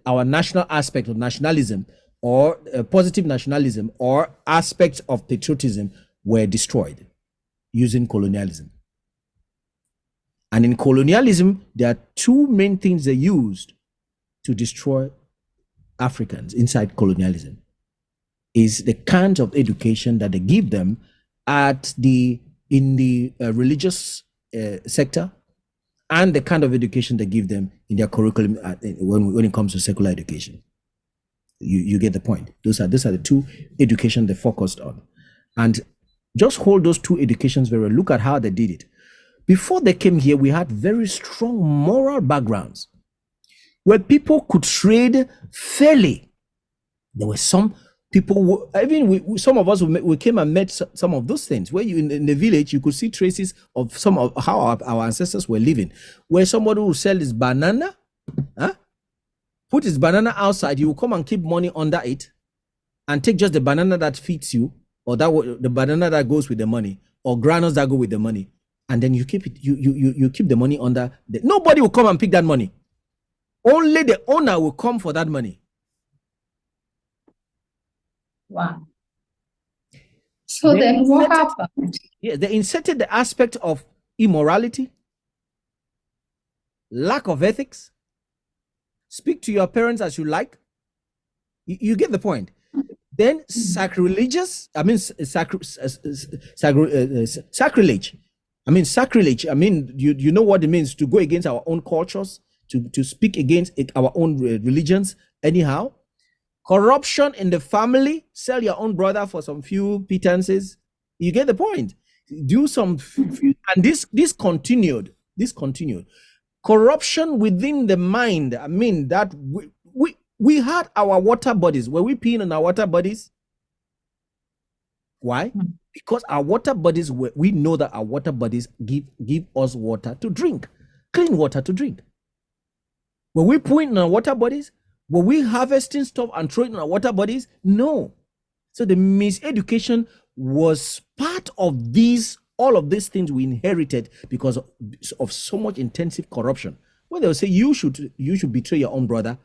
our national aspect of nationalism, or positive nationalism, or aspects of patriotism were destroyed using colonialism. And in colonialism, there are two main things they used to destroy Africans inside colonialism. Is the kind of education that they give them in the religious sector, and the kind of education they give them in their curriculum when it comes to secular education. You get the point. Those are the two education they focused on. And just hold those two educations very well. Look at how they did it. Before they came here, we had very strong moral backgrounds where people could trade fairly. There were some People, even some of us, we came and met some of those things. Where you in the village, you could see traces of some of how our ancestors were living. Where somebody will sell his banana, put his banana outside, you will come and keep money under it, and take just the banana that fits you, or the banana that goes with the money, or granules that go with the money, and then you keep it. You keep the money under. Nobody will come and pick that money. Only the owner will come for that money. Wow. So then what happened? Yeah, they inserted the aspect of immorality, lack of ethics. Speak to your parents as you like. You get the point. Then sacrilegious, sacrilege. Sacrilege. You know what it means to go against our own cultures, to speak against our own religions anyhow. Corruption in the family, sell your own brother for some few pittances. You get the point. Do some and this continued. Corruption within the mind. That we had our water bodies. Were we peeing on our water bodies? Why? Because our water bodies, we know that our water bodies give us water to drink, clean water to drink. Were we pooing on our water bodies? Were we harvesting stuff and throwing in our water bodies? No. So the miseducation was part of all of these things we inherited because of so much intensive corruption. When they'll say you should betray your own brother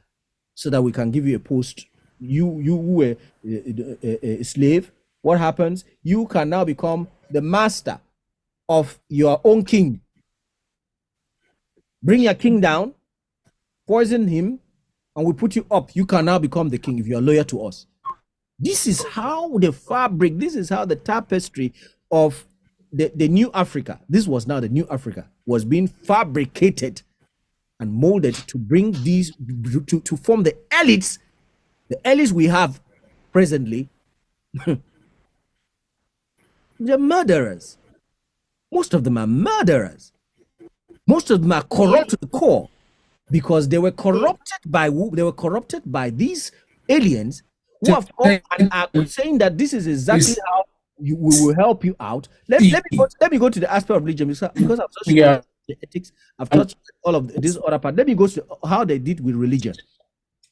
so that we can give you a post. You were a slave. What happens? You can now become the master of your own king. Bring your king down, poison him, and we put you up. You can now become the king if you are loyal to us. This is how the fabric, this is how the tapestry of the new Africa, this was now the new Africa, was being fabricated and molded to bring these, to form the elites we have presently. They're murderers. Most of them are murderers. Most of them are corrupt to the core. Because they were corrupted by these aliens who have come and are saying that this is exactly how we will help you out. Let me go to the aspect of religion because I've touched the ethics, I've touched all of this other part. Let me go to how they did with religion.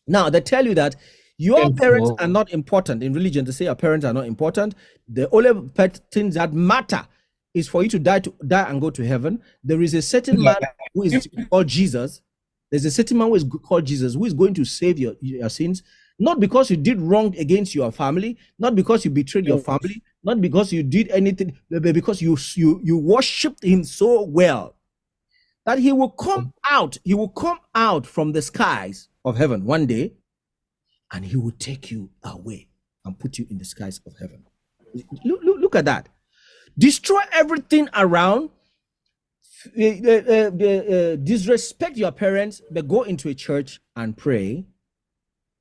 Now they tell you that your parents are not important in religion. They say your parents are not important. The only things that matter is for you to die and go to heaven. There is a certain man who is called Jesus. There's a certain man who is called Jesus who is going to save your sins, not because you did wrong against your family, not because you betrayed your family, not because you did anything, but because you worshipped him so well that he will come out from the skies of heaven one day and he will take you away and put you in the skies of heaven. Look at that. Destroy everything around. Disrespect your parents, but go into a church and pray.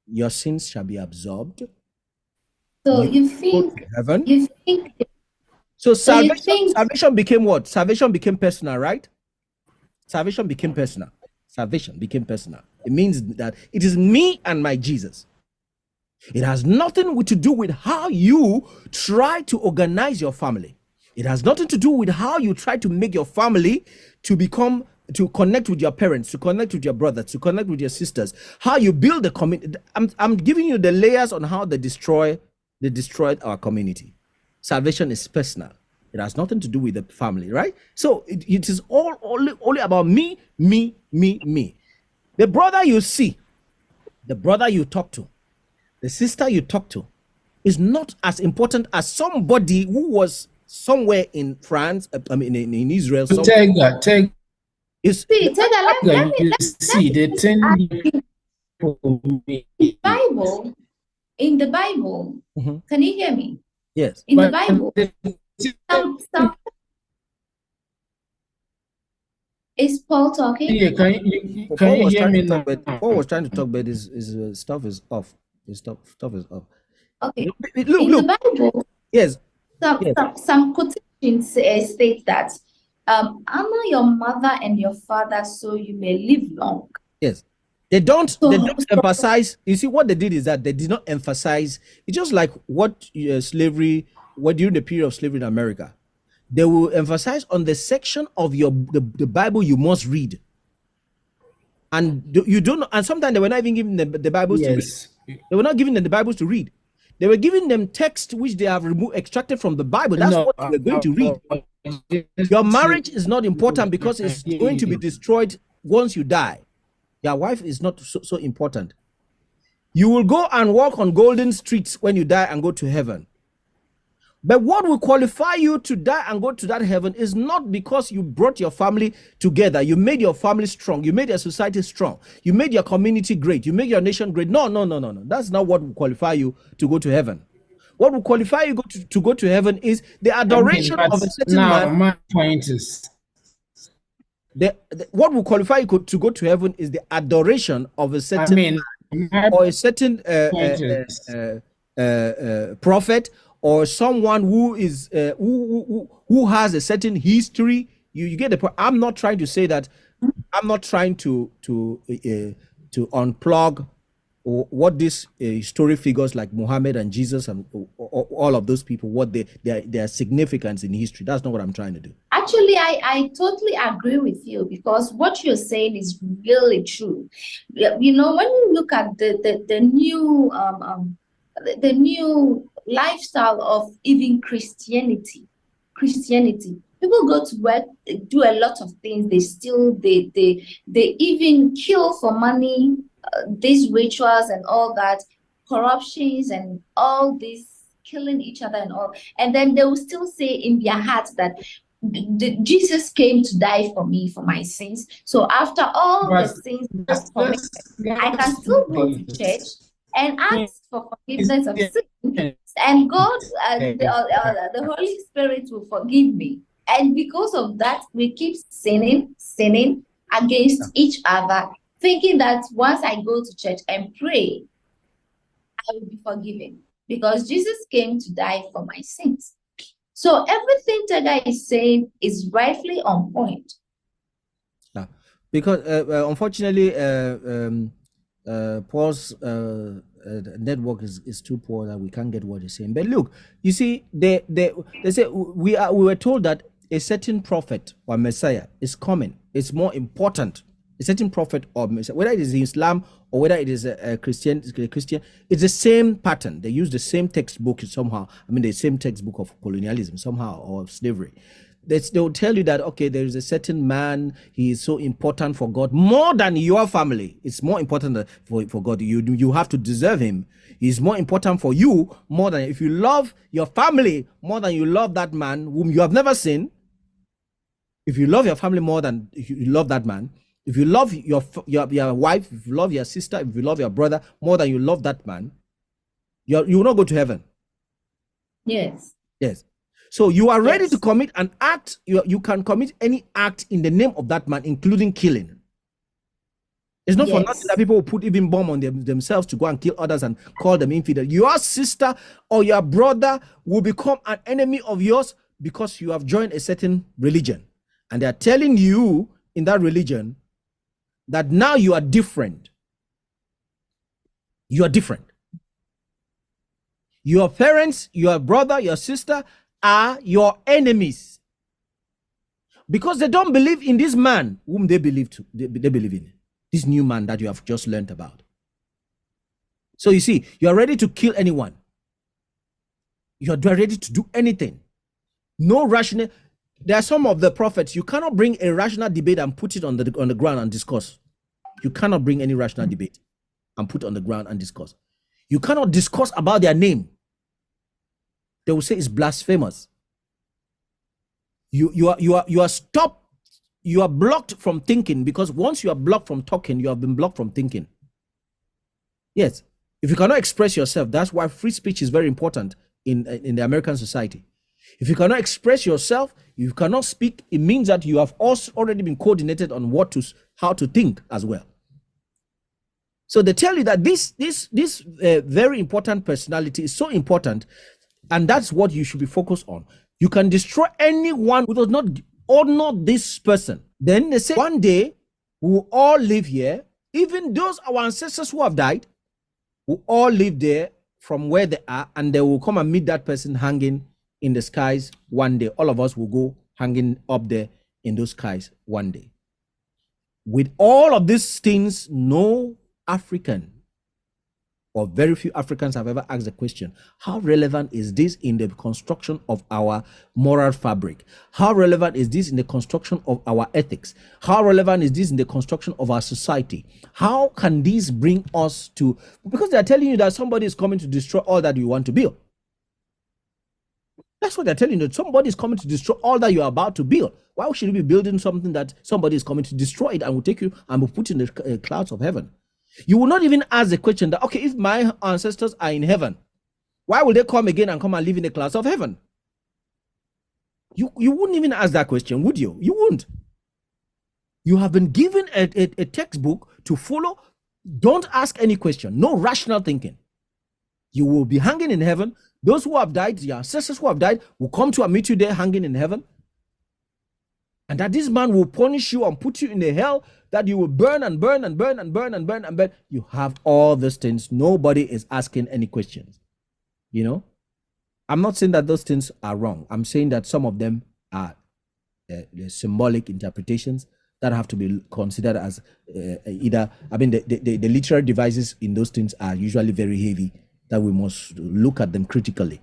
Your sins shall be absorbed. So you think heaven? You think so salvation became what? Salvation became personal, right? Salvation became personal. It means that it is me and my Jesus. It has nothing to do with how you try to organize your family. It has nothing to do with how you try to make your family to connect with your parents, to connect with your brothers, to connect with your sisters, how you build the community. I'm giving you the layers on how they destroyed our community. Salvation is personal. It has nothing to do with the family, right? So it is only about me. The brother you see, the brother you talk to, the sister you talk to is not as important as somebody who was somewhere in France, in Israel. Take that. In the Bible, can you hear me? Yes. In the Bible, is Paul talking? Yeah, can you hear me now? Paul was trying to talk, but his stuff is off. His stuff is off. Okay. Look. The Bible, yes. Some quotations state that honor your mother and your father so you may live long. Yes. They don't emphasize. You see, what they did is that they did not emphasize. It's just like what slavery, what during the period of slavery in America, they will emphasize on the section of the Bible you must read. And you don't, and sometimes they were not even giving them the Bibles to read. They were not giving them the Bibles to read. They were giving them text which they have extracted from the Bible. That's what they were going to read. Your marriage is not important because it's going to be destroyed once you die. Your wife is not so important. You will go and walk on golden streets when you die and go to heaven. But what will qualify you to die and go to that heaven is not because you brought your family together. You made your family strong. You made your society strong. You made your community great. You made your nation great. No. That's not what will qualify you to go to heaven. What will qualify you to go to heaven is the adoration of a certain man. My point is, what will qualify you to go to heaven is the adoration of a certain man or a certain prophet, or someone who is who has a certain history. You get the point. I'm not trying to say that. I'm not trying to unplug what these historic figures like Muhammad and Jesus and all of those people, what their significance in history. That's not what I'm trying to do. Actually, I totally agree with you, because what you're saying is really true. You know, when you look at the new lifestyle of even Christianity, people go to work, do a lot of things. They steal, they even kill for money. These rituals and all that, corruptions and all this killing each other and all, and then they will still say in their hearts that Jesus came to die for me, for my sins. So after all the sins I can still go to church and ask for forgiveness of sins, and God and the Holy Spirit will forgive me. And because of that, we keep sinning against each other, thinking that once I go to church and pray, I will be forgiven, because Jesus came to die for my sins. So everything Tega is saying is rightfully on point. Yeah, because unfortunately, Paul's network is too poor that we can't get what he's saying. But look, you see, they say we were told that a certain prophet or Messiah is coming. It's more important. A certain prophet or Messiah, whether it is Islam or whether it is a Christian, it's the same pattern. They use the same textbook somehow. I mean, the same textbook of colonialism somehow, or of slavery. They will tell you that, okay, there is a certain man, he is so important for God, more than your family. It's more important for God. You have to deserve him. He's more important for you, more than, if you love your family more than you love that man whom you have never seen. If you love your family more than you love that man, if you love your wife, if you love your sister, if you love your brother more than you love that man, you will not go to heaven. Yes. So you are ready to commit an act. You can commit any act in the name of that man, including killing. It's not for nothing that people will put even bomb on themselves to go and kill others and call them infidel. Your sister or your brother will become an enemy of yours because you have joined a certain religion. And they are telling you in that religion that now you are different. You are different. Your parents, your brother, your sister are your enemies, because they don't believe in this man whom they believe in, this new man that you have just learned about. So you see, you are ready to kill anyone. You are ready to do anything. No rational. There are some of the prophets, you cannot bring a rational debate and put it on the ground and discuss. You cannot bring any rational debate and put it on the ground and discuss. You cannot discuss about their name. They will say it's blasphemous. You are stopped. You are blocked from thinking, because once you are blocked from talking, you have been blocked from thinking. Yes, if you cannot express yourself, that's why free speech is very important in the American society. If you cannot express yourself, you cannot speak. It means that you have also already been coordinated on how to think as well. So they tell you that this very important personality is so important. And that's what you should be focused on. You can destroy anyone who does not honor this person. Then they say, one day we will all live here Even those our ancestors who have died will all live there from where they are, and they will come and meet that person hanging in the skies one day. All of us will go hanging up there in those skies one day. With all of these things, no African or very few Africans have ever asked the question, how relevant is this in the construction of our moral fabric? How relevant is this in the construction of our ethics? How relevant is this in the construction of our society? How can this bring us to, because they're telling you that somebody is coming to destroy all that you want to build. That's what they're telling you, that somebody is coming to destroy all that you're about to build. Why should you be building something that somebody is coming to destroy it and will take you and will put in the clouds of heaven? You will not even ask the question that, okay, if my ancestors are in heaven, why will they come again and come and live in the clouds of heaven? You wouldn't even ask that question, would you? You wouldn't. You have been given a textbook to follow. Don't ask any question. No rational thinking. You will be hanging in heaven. Those who have died, the ancestors who have died, will come to and meet you there hanging in heaven. And that this man will punish you and put you in a hell that you will burn and burn and burn and burn and burn and burn. You have all those things. Nobody is asking any questions. You know, I'm not saying that those things are wrong. I'm saying that some of them are symbolic interpretations that have to be considered as either, I mean, the literary devices in those things are usually very heavy, that we must look at them critically.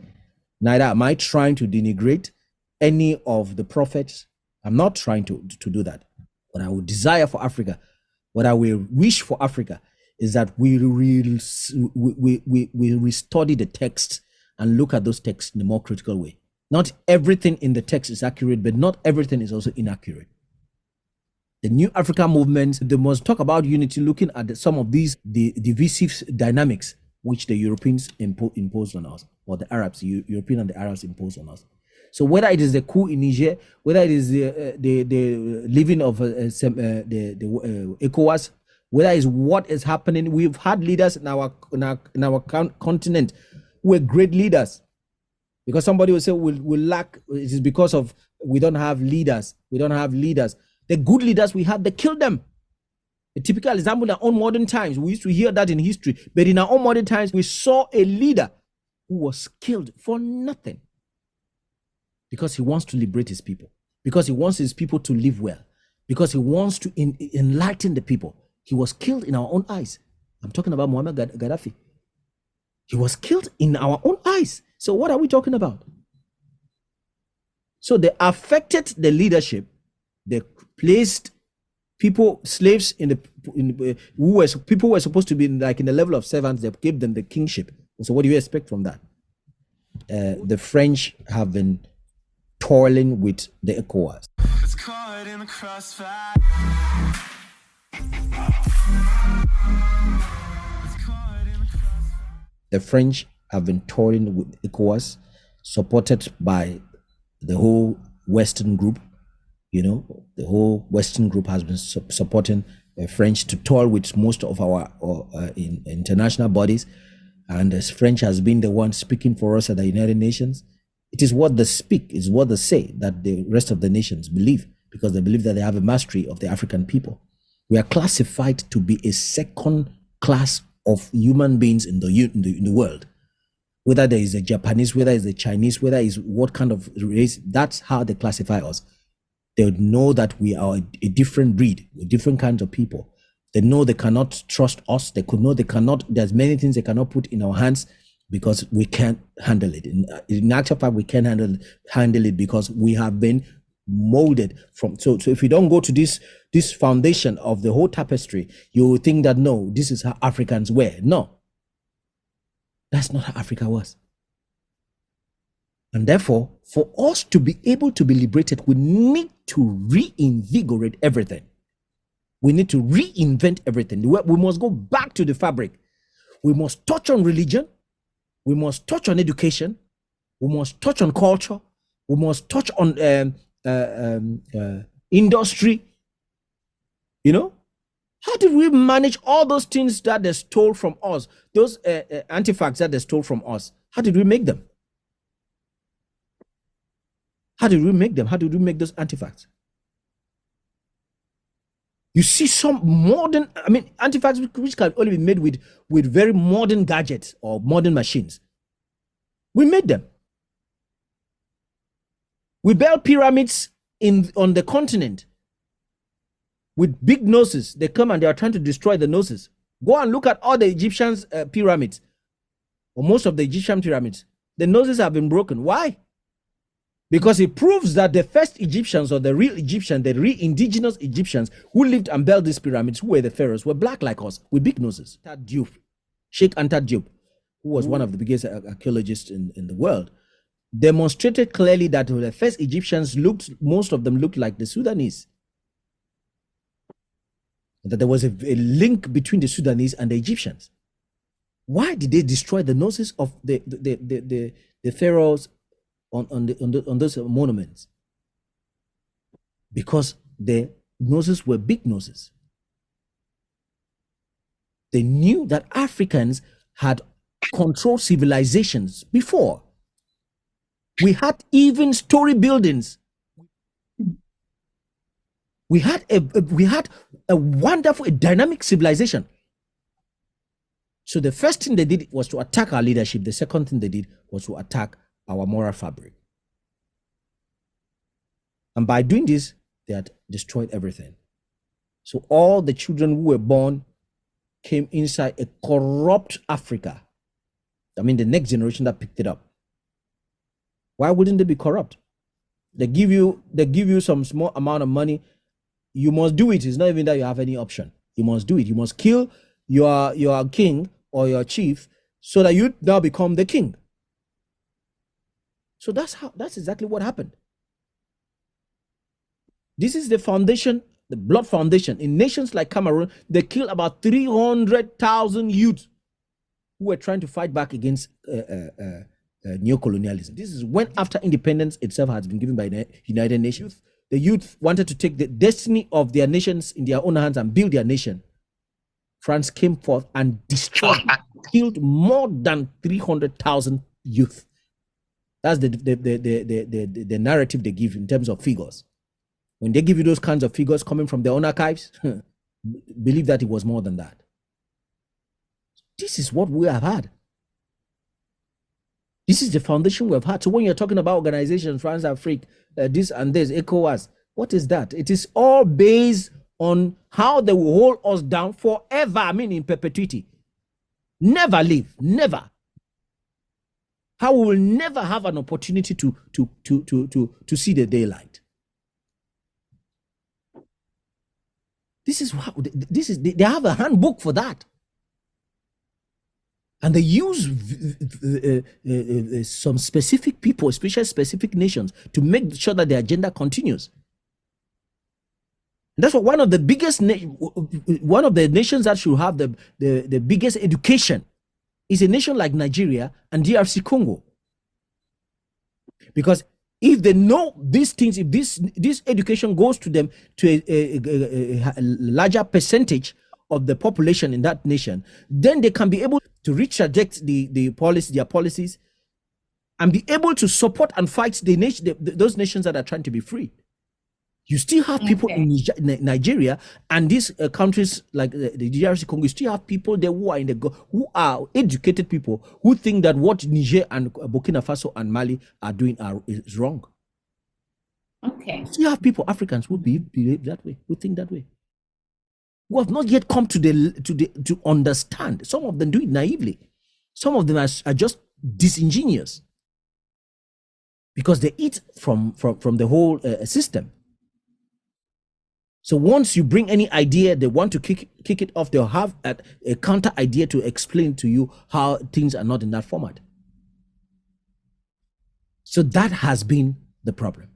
Neither am I trying to denigrate any of the prophets. I'm not trying to do that. What I would desire for Africa, what I will wish for Africa, is that we restudy the text and look at those texts in a more critical way. Not everything in the text is accurate, but not everything is also inaccurate. The New African movement, they must talk about unity, looking at some of these divisive dynamics which the Europeans imposed on us, or the Arabs, European and the Arabs imposed on us. So whether it is the coup in Niger, whether it is the leaving of the Ecowas, whether it's what is happening, we've had leaders in our continent who were great leaders. Because somebody will say we lack, it is because of we don't have leaders. We don't have leaders. The good leaders we had, they killed them. A typical example in our own modern times, we used to hear that in history, but in our own modern times, we saw a leader who was killed for nothing. Because he wants to liberate his people, because he wants his people to live well, because he wants to enlighten the people. He was killed in our own eyes. I'm talking about Muammar Gaddafi. He was killed in our own eyes. So what are we talking about? So they affected the leadership. They placed people, slaves people were supposed to be like in the level of servants. They gave them the kingship. So what do you expect from that? The French have been toiling with the Ecowas. It's caught in the crossfire. The French have been toiling with Ecowas, supported by the whole Western group. You know, the whole Western group has been supporting the French to toil with most of our international bodies. And the French has been the one speaking for us at the United Nations. It is what they speak, is what they say that the rest of the nations believe, because they believe that they have a mastery of the African people. We are classified to be a second class of human beings in the world. Whether there is a Japanese, whether it's a Chinese, whether it's what kind of race, that's how they classify us. They know that we are a different breed, with different kinds of people. They know they cannot trust us. There's many things they cannot put in our hands, because we can't handle it. In actual fact, we can't handle it because we have been molded from. So if you don't go to this foundation of the whole tapestry, you will think that no, this is how Africans were. No, that's not how Africa was. And therefore, for us to be able to be liberated, we need to reinvigorate everything. We need to reinvent everything. We must go back to the fabric. We must touch on religion. We must touch on education. We must touch on culture. We must touch on industry. You know, how did we manage all those things that they stole from us? Those artifacts that they stole from us. How did we make them? How did we make them? How did we make those artifacts? You see some modern, artifacts which can only be made with very modern gadgets or modern machines. We made them. We built pyramids on the continent with big noses. They come and they are trying to destroy the noses. Go and look at all the Egyptians' pyramids, or most of the Egyptian pyramids. The noses have been broken. Why? Because it proves that the first Egyptians, or the real Egyptians, the real indigenous Egyptians who lived and built these pyramids, who were the pharaohs, were black like us, with big noses. Sheikh Anta Diop, who was one of the biggest archaeologists in the world, demonstrated clearly that the first Egyptians most of them looked like the Sudanese. That there was a link between the Sudanese and the Egyptians. Why did they destroy the noses of the pharaohs on those monuments? Because the noses were big noses. They knew that Africans had controlled civilizations before. We had even story buildings. We had a wonderful, dynamic civilization. So the first thing they did was to attack our leadership. The second thing they did was to attack our moral fabric. And by doing this, they had destroyed everything. So all the children who were born came inside a corrupt Africa. The next generation that picked it up. Why wouldn't they be corrupt? They give you some small amount of money. You must do it. It's not even that you have any option. You must do it. You must kill your king or your chief so that you now become the king. So that's exactly what happened. This is the foundation, the blood foundation. In nations like Cameroon, they killed about 300,000 youths who were trying to fight back against neocolonialism. This is when, after independence itself has been given by the United Nations, the youth wanted to take the destiny of their nations in their own hands and build their nation. France came forth and destroyed, killed more than 300,000 youth. That's the narrative they give in terms of figures. When they give you those kinds of figures coming from their own archives, believe that it was more than that. This is what we have had. This is the foundation we have had. So when you're talking about organizations, France, Afrique, this and this, Ecowas, what is that? It is all based on how they will hold us down forever, in perpetuity. Never leave, never. How we will never have an opportunity to see the daylight. They have a handbook for that. And they use some specific people, especially specific nations, to make sure that the agenda continues. And that's what one of the nations that should have the biggest education is a nation like Nigeria and DRC Congo. Because if they know these things, if this education goes to them to a larger percentage of the population in that nation, then they can be able to redirect their policies and be able to support and fight those nations that are trying to be free. You still have people in Nigeria and these countries like the DRC Congo. You still have people there who are educated people who think that what Niger and Burkina Faso and Mali are doing is wrong. Okay. You still have people, Africans, who behave that way, who think that way, who have not yet come to understand. Some of them do it naively. Some of them are just disingenuous because they eat from the whole system. So once you bring any idea, they want to kick it off. They'll have a counter idea to explain to you how things are not in that format. So that has been the problem.